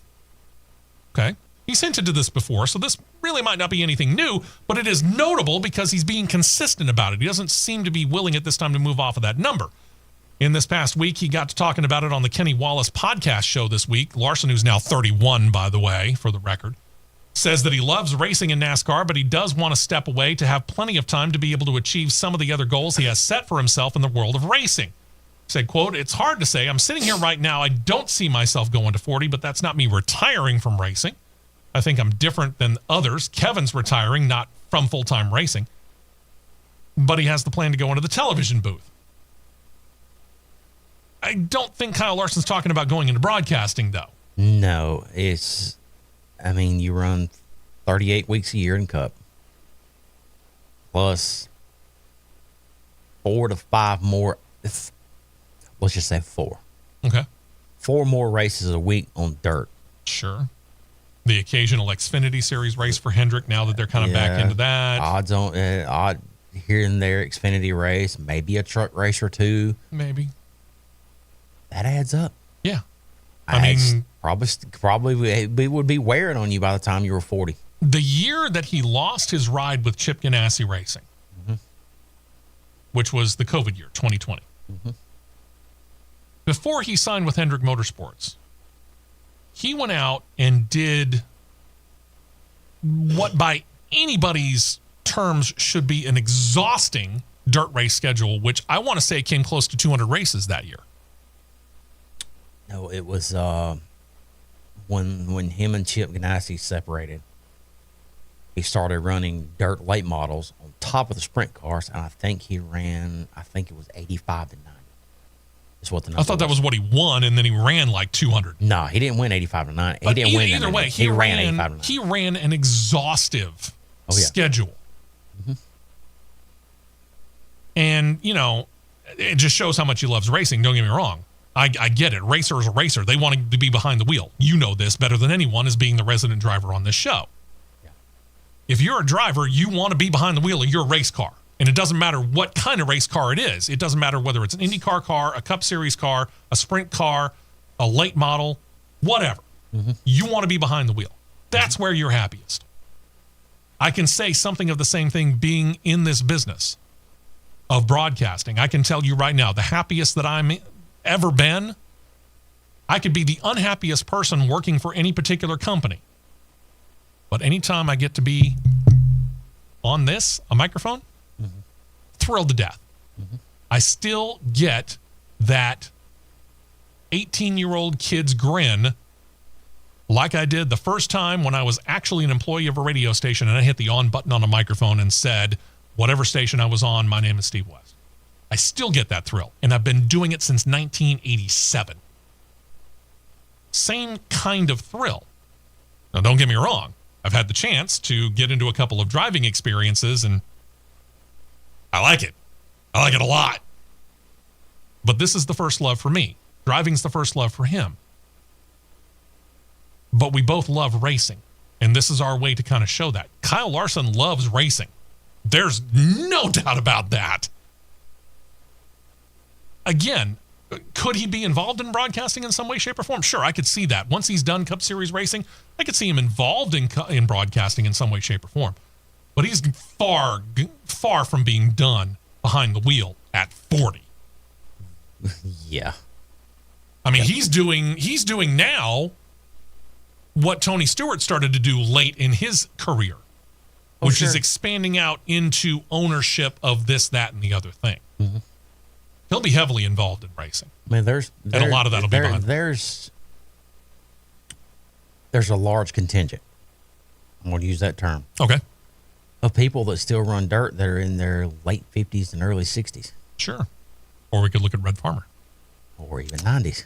Okay. He's hinted to this before, so this really might not be anything new, but it is notable because he's being consistent about it. He doesn't seem to be willing at this time to move off of that number. In this past week, he got to talking about it on the Kenny Wallace podcast show this week. Larson, who's now 31, by the way, for the record, says that he loves racing in NASCAR, but he does want to step away to have plenty of time to be able to achieve some of the other goals he has set for himself in the world of racing. He said, quote, "It's hard to say. I'm sitting here right now. I don't see myself going to 40, but that's not me retiring from racing. I think I'm different than others. Kevin's retiring, not from full-time racing. But he has the plan to go into the television booth." I don't think Kyle Larson's talking about going into broadcasting, though. No, you run 38 weeks a year in Cup, plus 4 to 5 more, let's just say 4. Okay. 4 more races a week on dirt. Sure. The occasional Xfinity Series race for Hendrick now that they're kind of back into that. Odd here and there Xfinity race, maybe a truck race or two. Maybe. That adds up. Yeah. I mean, probably we would be wearing on you by the time you were 40. The year that he lost his ride with Chip Ganassi Racing, which was the COVID year, 2020, before he signed with Hendrick Motorsports, he went out and did what by anybody's terms should be an exhausting dirt race schedule, which I want to say came close to 200 races that year. No, it was when him and Chip Ganassi separated. He started running dirt late models on top of the sprint cars, and I think it was 85 to 90. Is what the number I thought that was what he won, and then he ran like 200. No, he didn't win 85 to 90. But he didn't win either way. He ran 85 to 90. He ran an exhaustive schedule. And, it just shows how much he loves racing. Don't get me wrong. I get it. Racer is a racer. They want to be behind the wheel. You know this better than anyone as being the resident driver on this show. Yeah. If you're a driver, you want to be behind the wheel of your race car. And it doesn't matter what kind of race car it is. It doesn't matter whether it's an Indycar car, a Cup Series car, a sprint car, a late model, whatever. You want to be behind the wheel. That's where you're happiest. I can say something of the same thing being in this business of broadcasting. I can tell you right now, the happiest that I'm ever been, I could be the unhappiest person working for any particular company. But anytime I get to be on a microphone, thrilled to death. I still get that 18-year-old kid's grin like I did the first time when I was actually an employee of a radio station and I hit the on button on a microphone and said, whatever station I was on, my name is Steve West. I still get that thrill, and I've been doing it since 1987. Same kind of thrill. Now, don't get me wrong. I've had the chance to get into a couple of driving experiences, and I like it. I like it a lot. But this is the first love for me. Driving's the first love for him. But we both love racing, and this is our way to kind of show that. Kyle Larson loves racing. There's no doubt about that. Again, could he be involved in broadcasting in some way, shape, or form? Sure, I could see that. Once he's done Cup Series racing, I could see him involved in broadcasting in some way, shape, or form. But he's far, far from being done behind the wheel at 40. Yeah. I mean, he's doing now what Tony Stewart started to do late in his career, which is expanding out into ownership of this, that, and the other thing. He'll be heavily involved in racing. I mean, and a lot of that'll be behind him. There's a large contingent, I'm going to use that term, Okay. of people that still run dirt that are in their late 50s and early 60s. Sure. Or we could look at Red Farmer. or even 90s.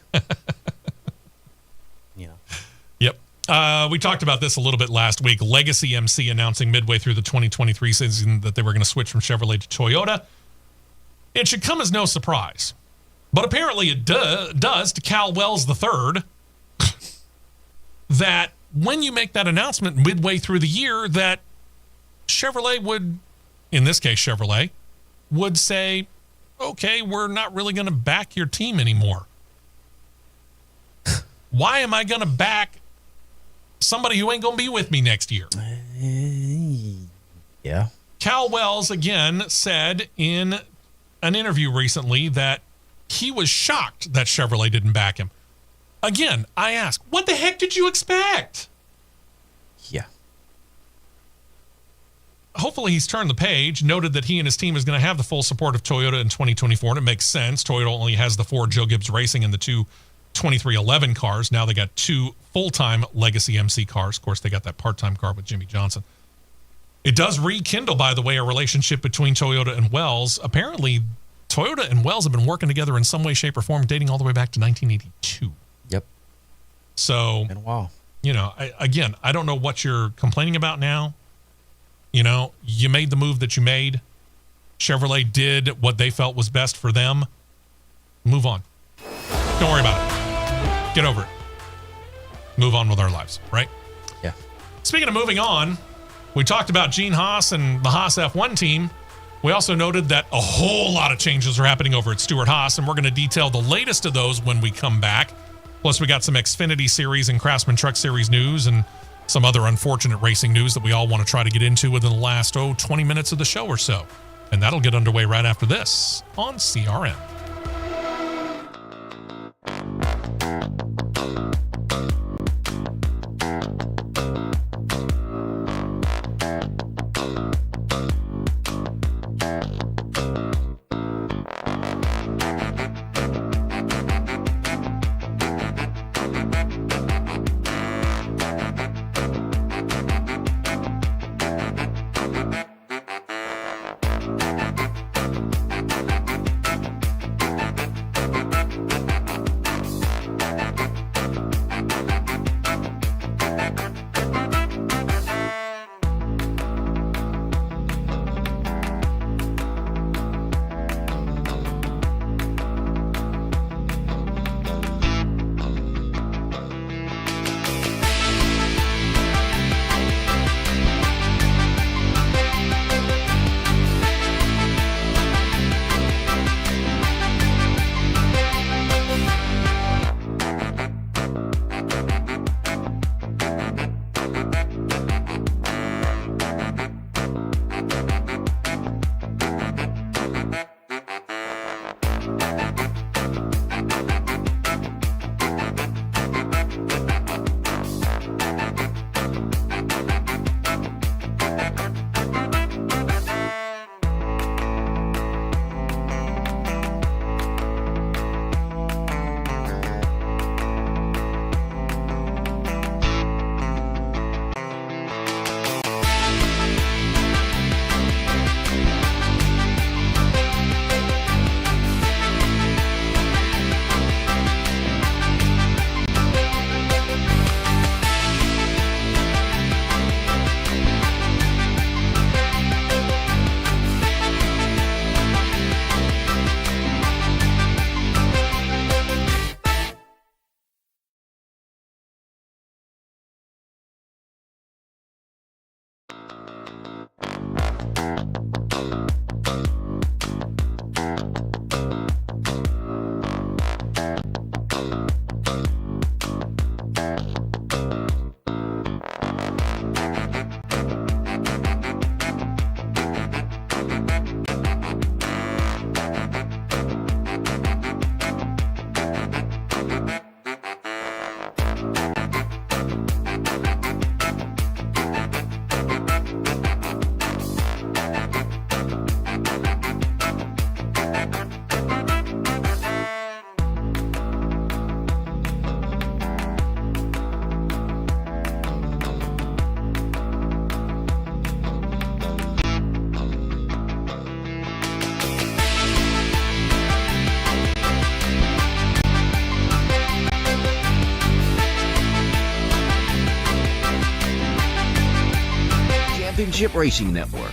You know. Yep. We talked about this a little bit last week. Legacy MC announcing midway through the 2023 season that they were going to switch from Chevrolet to Toyota. It should come as no surprise. But apparently it does to Cal Wells III that when you make that announcement midway through the year that Chevrolet would, in this case Chevrolet, would say, okay, we're not really going to back your team anymore. Why am I going to back somebody who ain't going to be with me next year? Yeah. Cal Wells, again, said in an interview recently that he was shocked that Chevrolet didn't back him. Again, I ask, what the heck did you expect? Yeah. Hopefully he's turned the page, noted that he and his team is going to have the full support of Toyota in 2024, and it makes sense. Toyota only has the 4 Joe Gibbs Racing and the 2 2311 cars. Now they got 2 full-time Legacy MC cars. Of course, they got that part-time car with Jimmy Johnson. It does rekindle, by the way, a relationship between Toyota and Wells. Apparently, Toyota and Wells have been working together in some way, shape, or form, dating all the way back to 1982. Yep. So, Been a while. you know, I don't know what you're complaining about now. You know, you made the move that you made. Chevrolet did what they felt was best for them. Move on. Don't worry about it. Get over it. Move on with our lives, right? Yeah. Speaking of moving on, we talked about Gene Haas and the Haas F1 team. We also noted that a whole lot of changes are happening over at Stewart Haas, and we're going to detail the latest of those when we come back. Plus, we got some Xfinity Series and Craftsman Truck Series news and some other unfortunate racing news that we all want to try to get into within the last, 20 minutes of the show or so. And that'll get underway right after this on CRN. Championship Racing Network.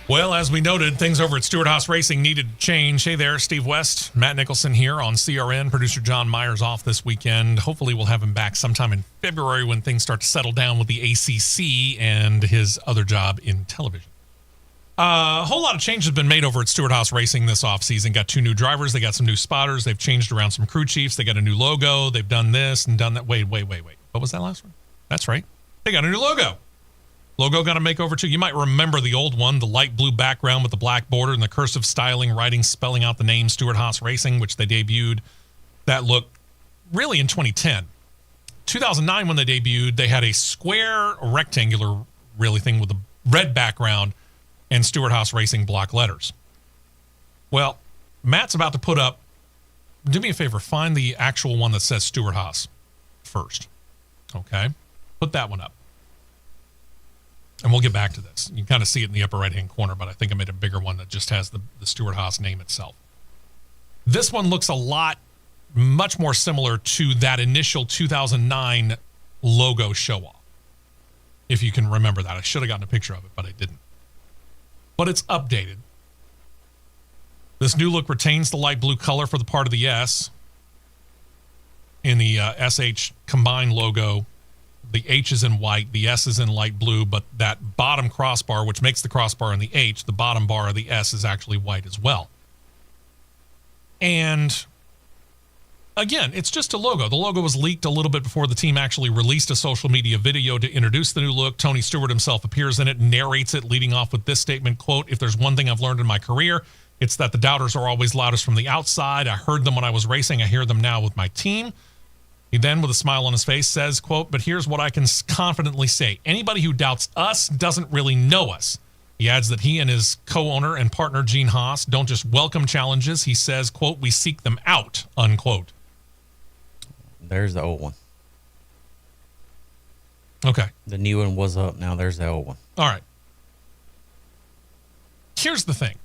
Well, as we noted, things over at Stewart Haas Racing needed to change. Hey there, Steve West, Matt Nicholson here on CRN. Producer John Myers off this weekend. Hopefully we'll have him back sometime in February when things start to settle down with the ACC and his other job in television. A whole lot of changes have been made over at Stewart Haas Racing this offseason. Got 2 new drivers. They got some new spotters. They've changed around some crew chiefs. They got a new logo. They've done this and done that. Wait. What was that last one? That's right. They got a new logo. Logo got a makeover too. You might remember the old one, the light blue background with the black border and the cursive styling, writing, spelling out the name Stewart Haas Racing, which they debuted. That look really in 2010. 2009, when they debuted, they had a square, rectangular, really thing with a red background and Stewart Haas Racing block letters. Well, Matt's about to put up, do me a favor, find the actual one that says Stewart Haas first. Okay? Put that one up. And we'll get back to this. You can kind of see it in the upper right-hand corner, but I think I made a bigger one that just has the Stewart Haas name itself. This one looks much more similar to that initial 2009 logo show-off, if you can remember that. I should have gotten a picture of it, but I didn't. But it's updated. This new look retains the light blue color for the part of the S in the SH combined logo. The H is in white, the S is in light blue, but that bottom crossbar, which makes the crossbar in the H, the bottom bar of the S is actually white as well. And again, it's just a logo. The logo was leaked a little bit before the team actually released a social media video to introduce the new look. Tony Stewart himself appears in it, narrates it, leading off with this statement, quote, "If there's one thing I've learned in my career, it's that the doubters are always loudest from the outside. I heard them when I was racing. I hear them now with my team." He then, with a smile on his face, says, quote, "But here's what I can confidently say. Anybody who doubts us doesn't really know us." He adds that he and his co-owner and partner, Gene Haas, don't just welcome challenges. He says, quote, "We seek them out," unquote. There's the old one. Okay. The new one was up. Now there's the old one. All right. Here's the thing.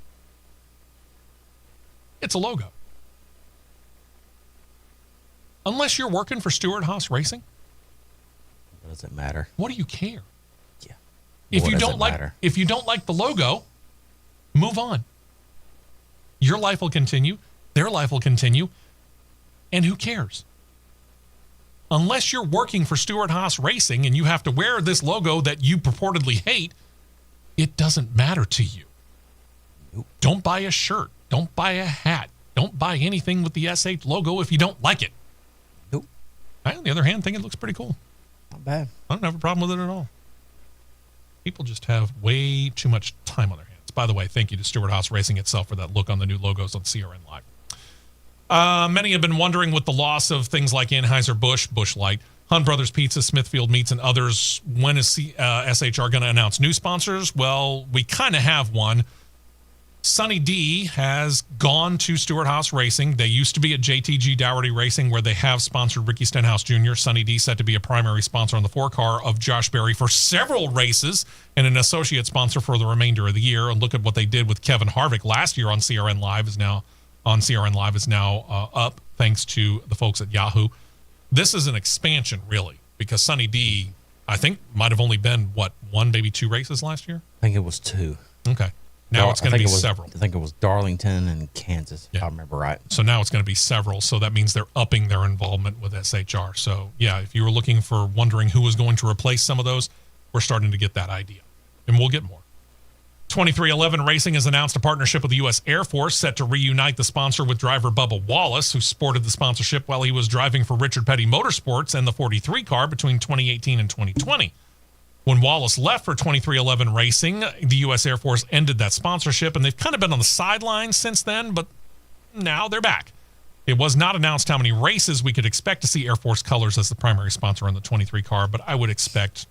It's a logo. Unless you're working for Stewart Haas Racing, Does it matter? what do you care? Yeah. If What you does don't it like matter? if you don't like the logo, move on. Your life will continue, their life will continue, and who cares? Unless you're working for Stewart Haas Racing and you have to wear this logo that you purportedly hate, it doesn't matter to you. Nope. Don't buy a shirt. Don't buy a hat. Don't buy anything with the SH logo if you don't like it. Nope. I, on the other hand, think it looks pretty cool. Not bad. I don't have a problem with it at all. People just have way too much time on their hands. By the way, thank you to Stewart Haas Racing itself for that look on the new logos on CRN Live. Many have been wondering with the loss of things like Anheuser-Busch, Busch Light, Hunt Brothers Pizza, Smithfield Meats, and others, when is SHR going to announce new sponsors? Well, we kind of have one. Sonny D has gone to Stewart Haas Racing. They used to be at JTG Dougherty Racing, where they have sponsored Ricky Stenhouse Jr. Sonny D set to be a primary sponsor on the 4-car of Josh Berry for several races and an associate sponsor for the remainder of the year. And look at what they did with Kevin Harvick last year on CRN Live is now up thanks to the folks at Yahoo. This is an expansion, really, because Sonny D, I think, might have only been, one, maybe 2 races last year? I think it was 2. Okay. Now it's going to be several. I think it was Darlington and Kansas, if I remember right. So now it's going to be several. So that means they're upping their involvement with SHR. So, yeah, if you were looking for wondering who was going to replace some of those, we're starting to get that idea. And we'll get more. 2311 Racing has announced a partnership with the U.S. Air Force set to reunite the sponsor with driver Bubba Wallace, who sported the sponsorship while he was driving for Richard Petty Motorsports and the 43 car between 2018 and 2020. When Wallace left for 2311 Racing, the U.S. Air Force ended that sponsorship, and they've kind of been on the sidelines since then, but now they're back. It was not announced how many races we could expect to see Air Force colors as the primary sponsor on the 23 car, but I would expect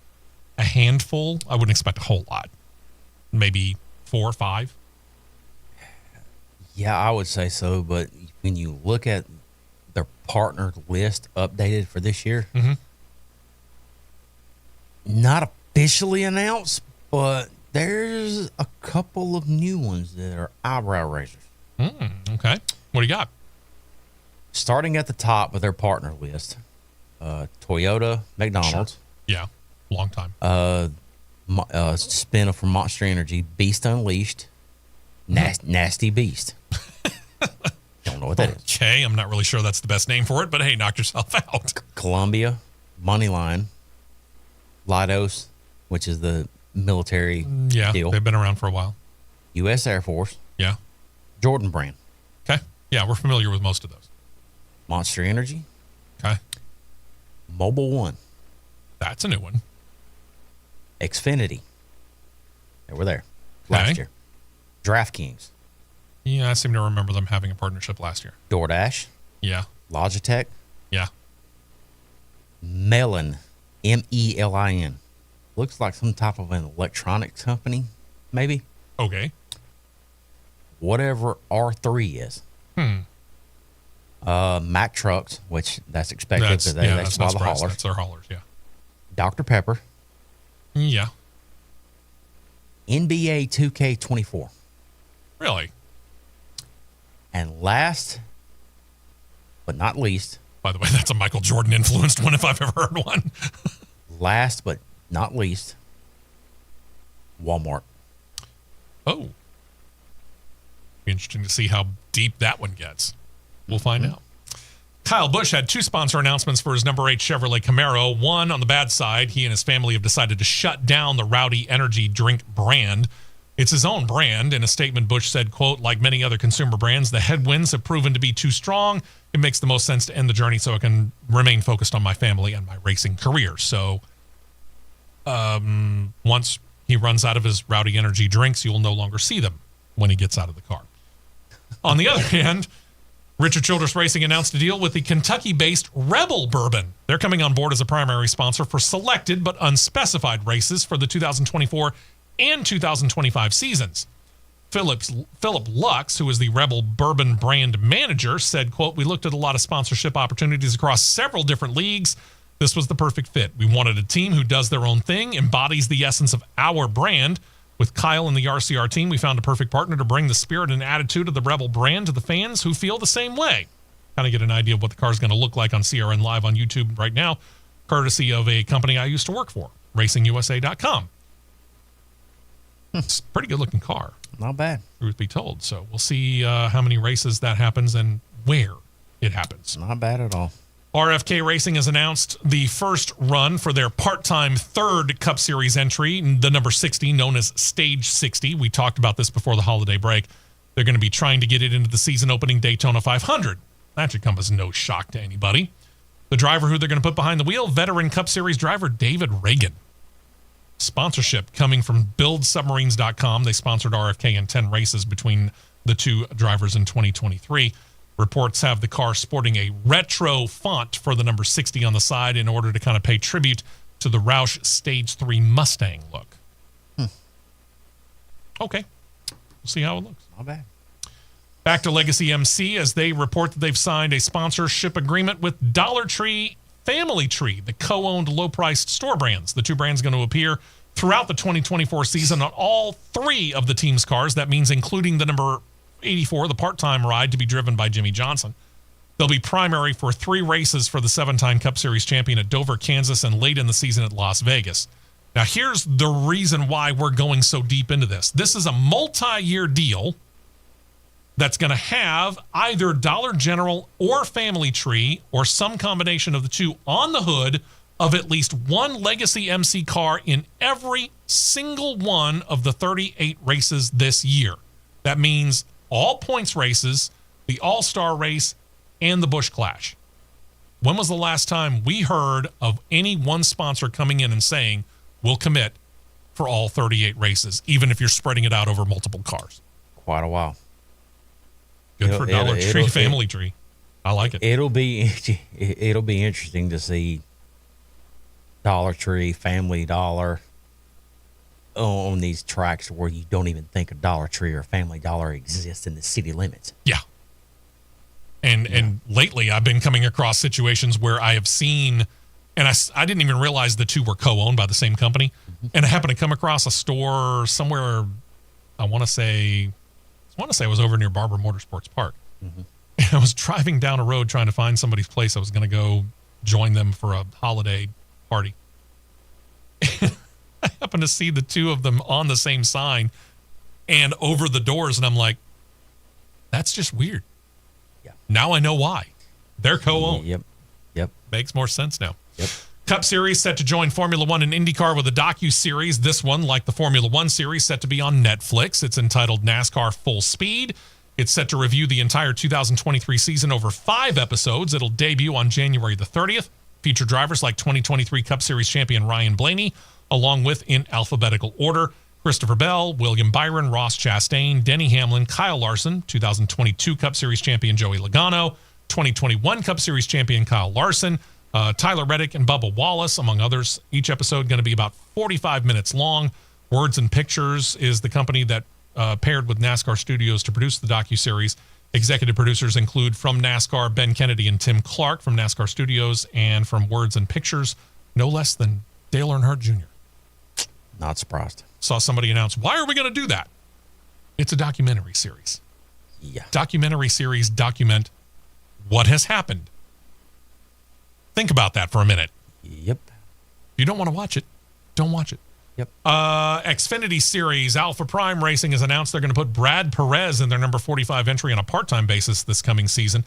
a handful. I wouldn't expect a whole lot. Maybe 4 or 5. Yeah, I would say so, but when you look at their partner list updated for this year, not officially announced, but there's a couple of new ones that are eyebrow raisers. Okay. What do you got? Starting at the top with their partner list, Toyota, McDonald's. Sure. Yeah, long time. spin from Monster Energy, Beast Unleashed, Nasty Beast. Don't know what that is. Okay, I'm not really sure that's the best name for it, but hey, knock yourself out. Columbia, Moneyline, Leidos, which is the military Yeah, deal. they've been around for a while. U.S. Air Force, Yeah. Jordan brand, Okay. Yeah, we're familiar with most of those. Monster Energy, Okay. Mobile One, That's a new one. Xfinity. They were there Okay. last year. DraftKings, Yeah, I seem to remember them having a partnership last year. DoorDash, Yeah. Logitech, Yeah. Melin, Melin. Looks like some type of an electronics company, maybe. Okay. Whatever R3 is. Mack Trucks, which that's expected because That's they supply not the surprising. haulers. That's our haulers, yeah. Dr. Pepper, Yeah. NBA 2K24. Really? And last but not least, By the way, that's a Michael Jordan influenced one if I've ever heard one. last but not least, Walmart. Oh. Be interesting to see how deep that one gets. We'll find out. Kyle Busch had two sponsor announcements for his number 8 Chevrolet Camaro. One, on the bad side, he and his family have decided to shut down the Rowdy energy drink brand. It's his own brand. In a statement, Busch said, quote, like many other consumer brands, the headwinds have proven to be too strong. It makes the most sense to end the journey so I can remain focused on my family and my racing career. So once he runs out of his Rowdy energy drinks, you'll no longer see them when he gets out of the car. On the other hand, Richard Childress Racing announced a deal with the Kentucky-based Rebel Bourbon. They're coming on board as a primary sponsor for selected but unspecified races for the 2024 and 2025 seasons. Philip Lux, who is the Rebel Bourbon brand manager, said, quote, we looked at a lot of sponsorship opportunities across several different leagues. This was the perfect fit. We wanted a team who does their own thing, embodies the essence of our brand. With Kyle and the RCR team, we found a perfect partner to bring the spirit and attitude of the Rebel brand to the fans who feel the same way. Kind of get an idea of what the car is going to look like on CRN Live on YouTube right now, courtesy of a company I used to work for, RacingUSA.com. It's a pretty good-looking car, Not bad. truth be told. So we'll see how many races that happens and where it happens. Not bad at all. RFK Racing has announced the first run for their part-time third Cup Series entry, the number 60, known as Stage 60. We talked about this before the holiday break. They're going to be trying to get it into the season-opening Daytona 500. That should come as no shock to anybody. The driver who they're going to put behind the wheel, veteran Cup Series driver David Reagan. Sponsorship coming from BuildSubmarines.com. They sponsored RFK in 10 races between the two drivers in 2023. Reports have the car sporting a retro font for the number 60 on the side in order to kind of pay tribute to the Roush Stage 3 Mustang look. Okay. We'll see how it looks. Not bad. Back to Legacy MC as they report that they've signed a sponsorship agreement with Dollar Tree Family Tree, the co-owned low-priced store brands. The two brands are going to appear throughout the 2024 season on all three of the team's cars. That means including the number 84, the part-time ride to be driven by Jimmy Johnson. They'll be primary for 3 races for the 7-time Cup Series champion at Dover, Kansas, and late in the season at Las Vegas. Now, here's the reason why we're going so deep into this. This is a multi-year deal that's going to have either Dollar General or Family Tree or some combination of the two on the hood of at least one Legacy MC car in every single one of the 38 races this year. That means all points races, the All-Star race, and the Busch Clash. When was the last time we heard of any one sponsor coming in and saying, we'll commit for all 38 races, even if you're spreading it out over multiple cars? Quite a while. Good for Dollar Tree, Family Tree. I like it. It'll be interesting to see Dollar Tree, Family Dollar on these tracks where you don't even think a Dollar Tree or Family Dollar exists in the city limits. Yeah. And lately I've been coming across situations where I have seen, and I didn't even realize the two were co-owned by the same company. Mm-hmm. And I happened to come across a store somewhere, I want to say it was over near Barber Motorsports Park. Mm-hmm. And I was driving down a road trying to find somebody's place. I was going to go join them for a holiday party. happened to see the two of them on the same sign and over the doors, and I'm like, that's just weird. Yeah. Now I know why. They're co-owned. Yep. Makes more sense now. Yep. Cup Series set to join Formula One and IndyCar with a docu-series. This one, like the Formula One series, set to be on Netflix. It's entitled NASCAR Full Speed. It's set to review the entire 2023 season over 5 episodes. It'll debut on January the 30th. Feature drivers like 2023 Cup Series champion Ryan Blaney, along with, in alphabetical order, Christopher Bell, William Byron, Ross Chastain, Denny Hamlin, Kyle Larson, 2022 Cup Series champion Joey Logano, 2021 Cup Series champion Kyle Larson, Tyler Reddick, and Bubba Wallace, among others. Each episode going to be about 45 minutes long. Words and Pictures is the company that paired with NASCAR Studios to produce the docuseries. Executive producers include from NASCAR, Ben Kennedy and Tim Clark from NASCAR Studios, and from Words and Pictures, no less than Dale Earnhardt Jr. Not surprised. Saw somebody announce, why are we going to do that? It's a documentary series. Yeah. Documentary series document what has happened. Think about that for a minute. Yep. If you don't want to watch it, don't watch it. Yep. Xfinity Series, Alpha Prime Racing has announced they're going to put Brad Perez in their number 45 entry on a part-time basis this coming season.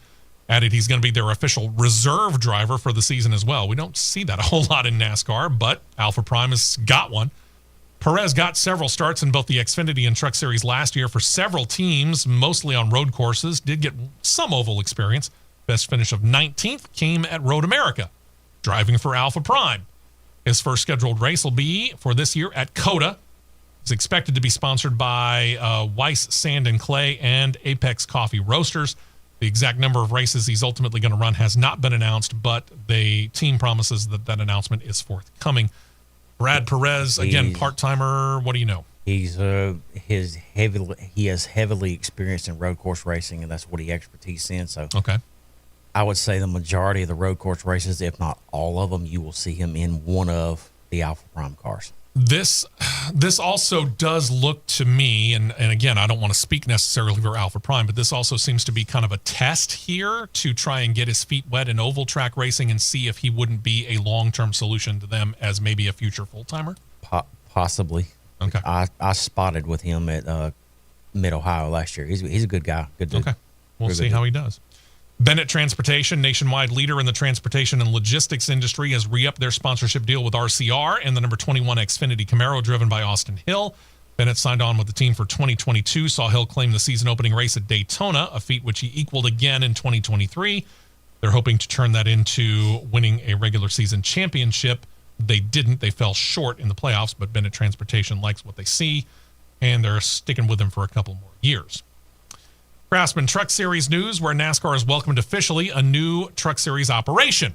Added he's going to be their official reserve driver for the season as well. We don't see that a whole lot in NASCAR, but Alpha Prime has got one. Perez got several starts in both the Xfinity and Truck Series last year for several teams, mostly on road courses. Did get some oval experience. Best finish of 19th came at Road America, driving for Alpha Prime. His first scheduled race will be for this year at COTA. It's expected to be sponsored by Weiss Sand and Clay and Apex Coffee Roasters. The exact number of races he's ultimately going to run has not been announced, but the team promises that that announcement is forthcoming. Brad Perez, again, part-timer. What do you know? He has heavily experienced in road course racing, and that's what he expertise in. So Okay. I would say the majority of the road course races, if not all of them, you will see him in one of the Alpha Prime cars. This also does look to me, and again, I don't want to speak necessarily for Alpha Prime, but this also seems to be kind of a test here to try and get his feet wet in oval track racing and see if he wouldn't be a long-term solution to them as maybe a future full-timer. Possibly. Okay. I spotted with him at Mid-Ohio last year. He's a good guy. Good dude. Okay. We'll see how he does. Bennett Transportation, nationwide leader in the transportation and logistics industry, has re-upped their sponsorship deal with RCR and the number 21 Xfinity Camaro driven by Austin Hill. Bennett signed on with the team for 2022, saw Hill claim the season-opening race at Daytona, a feat which he equaled again in 2023. They're hoping to turn that into winning a regular season championship. They didn't. They fell short in the playoffs, but Bennett Transportation likes what they see, and they're sticking with him for a couple more years. Craftsman Truck Series news, where NASCAR has welcomed officially a new Truck Series operation.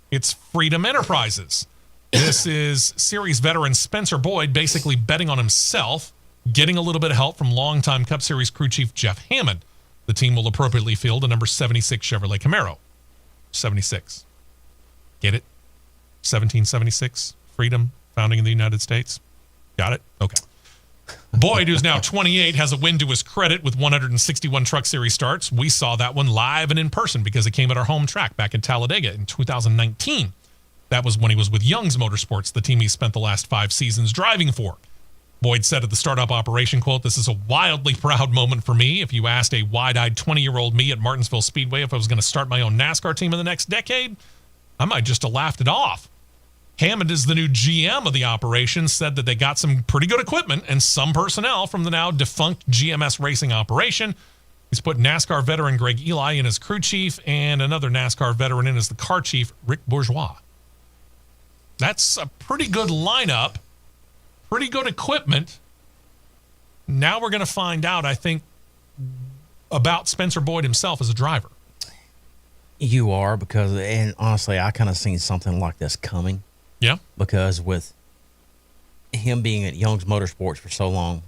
It's Freedom Enterprises. This is Series veteran Spencer Boyd basically betting on himself, getting a little bit of help from longtime Cup Series crew chief Jeff Hammond. The team will appropriately field a number 76 Chevrolet Camaro. 76. Get it? 1776, Freedom, founding in the United States. Got it? Okay. Boyd, who's now 28, has a win to his credit with 161 Truck Series starts. We saw that one live and in person because it came at our home track back in Talladega in 2019. That was when he was with Young's Motorsports, the team he spent the last 5 seasons driving for. Boyd said at the startup operation, quote, "This is a wildly proud moment for me. If you asked a wide-eyed 20-year-old me at Martinsville Speedway if I was going to start my own NASCAR team in the next decade, I might just have laughed it off." Hammond is the new GM of the operation, said that they got some pretty good equipment and some personnel from the now defunct GMS racing operation. He's put NASCAR veteran Greg Eli in as crew chief and another NASCAR veteran in as the car chief, Rick Bourgeois. That's a pretty good lineup, pretty good equipment. Now we're going to find out, I think, about Spencer Boyd himself as a driver. You are, because, and honestly, I kind of seen something like this coming. Yeah. Because with him being at Young's Motorsports for so long,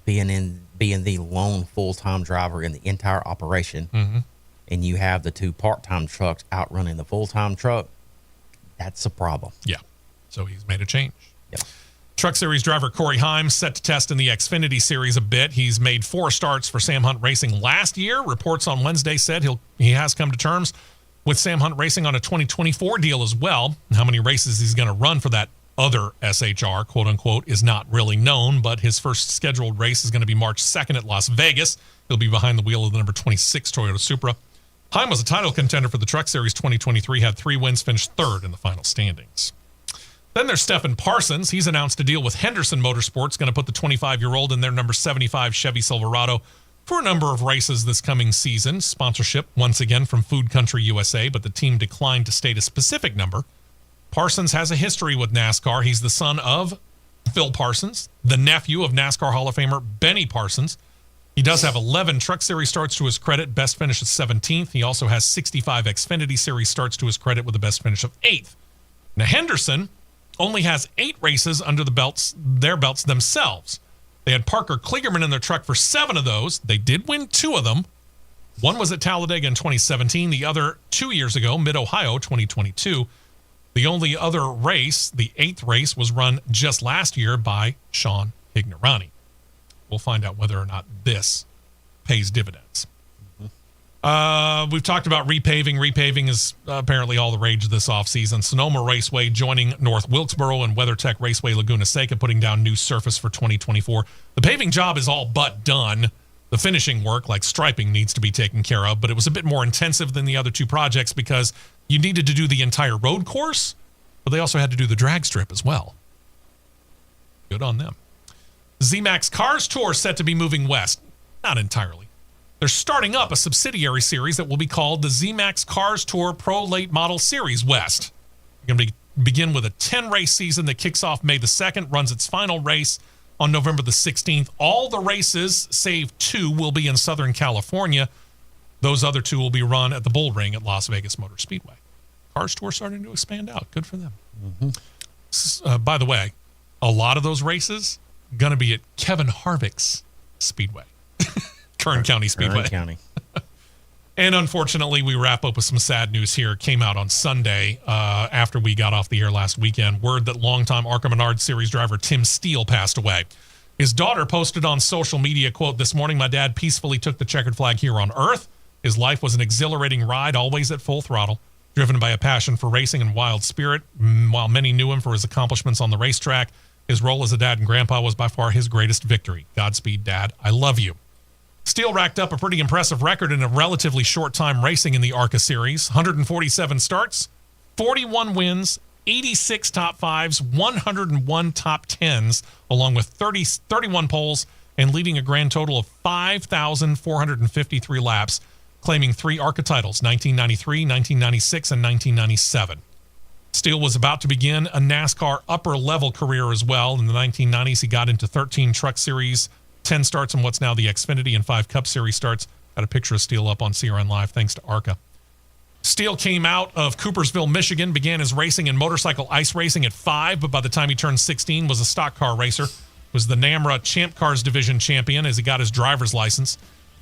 being the lone full-time driver in the entire operation, and you have the 2 part-time trucks outrunning the full-time truck, that's a problem. Yeah. So he's made a change. Yep. Truck Series driver Corey Himes set to test in the Xfinity Series a bit. He's made 4 starts for Sam Hunt Racing last year. Reports on Wednesday said he has come to terms with Sam Hunt Racing on a 2024 deal as well. How many races he's going to run for that other SHR, quote unquote, is not really known, but his first scheduled race is going to be March 2nd at Las Vegas. He'll be behind the wheel of the number 26 Toyota Supra. Heim was a title contender for the Truck Series 2023, had 3 wins, finished third in the final standings. Then there's Stephen Parsons. He's announced a deal with Henderson Motorsports, going to put the 25-year-old in their number 75 Chevy Silverado for a number of races this coming season. Sponsorship, once again, from Food Country USA, but the team declined to state a specific number. Parsons has a history with NASCAR. He's the son of Phil Parsons, the nephew of NASCAR Hall of Famer Benny Parsons. He does have 11 Truck Series starts to his credit, best finish is 17th. He also has 65 Xfinity Series starts to his credit with a best finish of 8th. Now, Henderson only has 8 races under their belts themselves. They had Parker Kligerman in their truck for 7 of those. They did win 2 of them. One was at Talladega in 2017. The other 2 years ago, Mid-Ohio 2022. The only other race, the 8th race, was run just last year by Sean Hignorani. We'll find out whether or not this pays dividends. We've talked about repaving. Repaving is apparently all the rage this offseason. Sonoma Raceway joining North Wilkesboro and WeatherTech Raceway Laguna Seca, putting down new surface for 2024. The paving job is all but done. The finishing work, like striping, needs to be taken care of, but it was a bit more intensive than the other 2 projects because you needed to do the entire road course, but they also had to do the drag strip as well. Good on them. Z-Max Cars Tour set to be moving west. Not entirely. They're starting up a subsidiary series that will be called the Z-Max Cars Tour Pro Late Model Series West. They're going to begin with a 10-race season that kicks off May the 2nd, runs its final race on November the 16th. All the races, save 2, will be in Southern California. Those other 2 will be run at the Bull Ring at Las Vegas Motor Speedway. Cars Tour starting to expand out. Good for them. By the way, a lot of those races going to be at Kevin Harvick's Speedway. Kern County Speedway. Kern County. And unfortunately, we wrap up with some sad news here. It came out on Sunday after we got off the air last weekend. Word that longtime ARCA Menard Series driver Tim Steele passed away. His daughter posted on social media, quote, "This morning, my dad peacefully took the checkered flag here on Earth. His life was an exhilarating ride, always at full throttle, driven by a passion for racing and wild spirit. While many knew him for his accomplishments on the racetrack, his role as a dad and grandpa was by far his greatest victory. Godspeed, Dad. I love you." Steele racked up a pretty impressive record in a relatively short time racing in the ARCA Series. 147 starts, 41 wins, 86 top 5s, 101 top 10s, along with 31 poles, and leading a grand total of 5,453 laps, claiming 3 ARCA titles, 1993, 1996, and 1997. Steele was about to begin a NASCAR upper-level career as well. In the 1990s, he got into 13 Truck Series, 10 starts in what's now the Xfinity, and 5 Cup Series starts. Got a picture of Steele up on CRN Live, thanks to ARCA. Steele came out of Coopersville, Michigan, began his racing in motorcycle ice racing at 5, but by the time he turned 16, was a stock car racer. Was the NAMRA Champ Cars Division champion as he got his driver's license.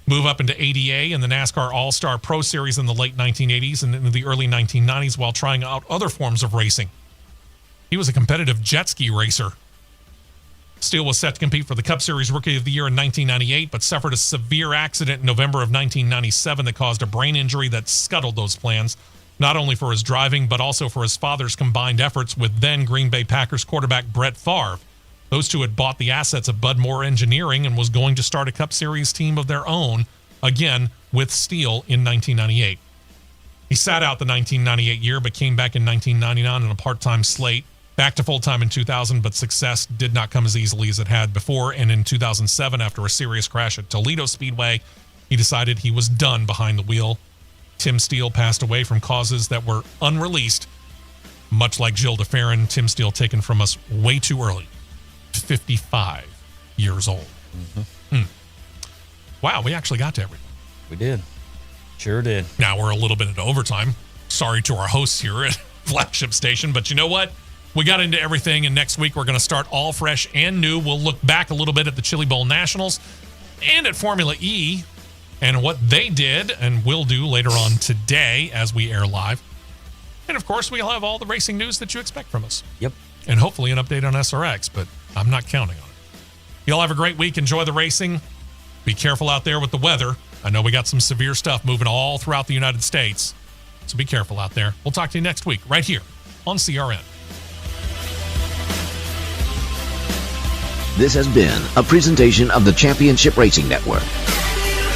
Move up into ADA and the NASCAR All-Star Pro Series in the late 1980s and into the early 1990s while trying out other forms of racing. He was a competitive jet ski racer. Steele was set to compete for the Cup Series Rookie of the Year in 1998, but suffered a severe accident in November of 1997 that caused a brain injury that scuttled those plans, not only for his driving, but also for his father's combined efforts with then Green Bay Packers quarterback Brett Favre. Those two had bought the assets of Bud Moore Engineering and was going to start a Cup Series team of their own, again with Steele in 1998. He sat out the 1998 year, but came back in 1999 on a part-time slate. Back to full-time in 2000, but success did not come as easily as it had before. And in 2007, after a serious crash at Toledo Speedway, he decided he was done behind the wheel. Tim Steele passed away from causes that were unreleased. Much like Gilles de Ferran, Tim Steele taken from us way too early. 55 years old. Wow, we actually got to everything. We did. Sure did. Now we're a little bit into overtime. Sorry to our hosts here at Flagship Station, but you know what? We got into everything, and next week we're going to start all fresh and new. We'll look back a little bit at the Chili Bowl Nationals and at Formula E and what they did and will do later on today as we air live. And, of course, we'll have all the racing news that you expect from us. Yep. And hopefully an update on SRX, but I'm not counting on it. Y'all have a great week. Enjoy the racing. Be careful out there with the weather. I know we got some severe stuff moving all throughout the United States, so be careful out there. We'll talk to you next week right here on CRN. This has been a presentation of the Championship Racing Network.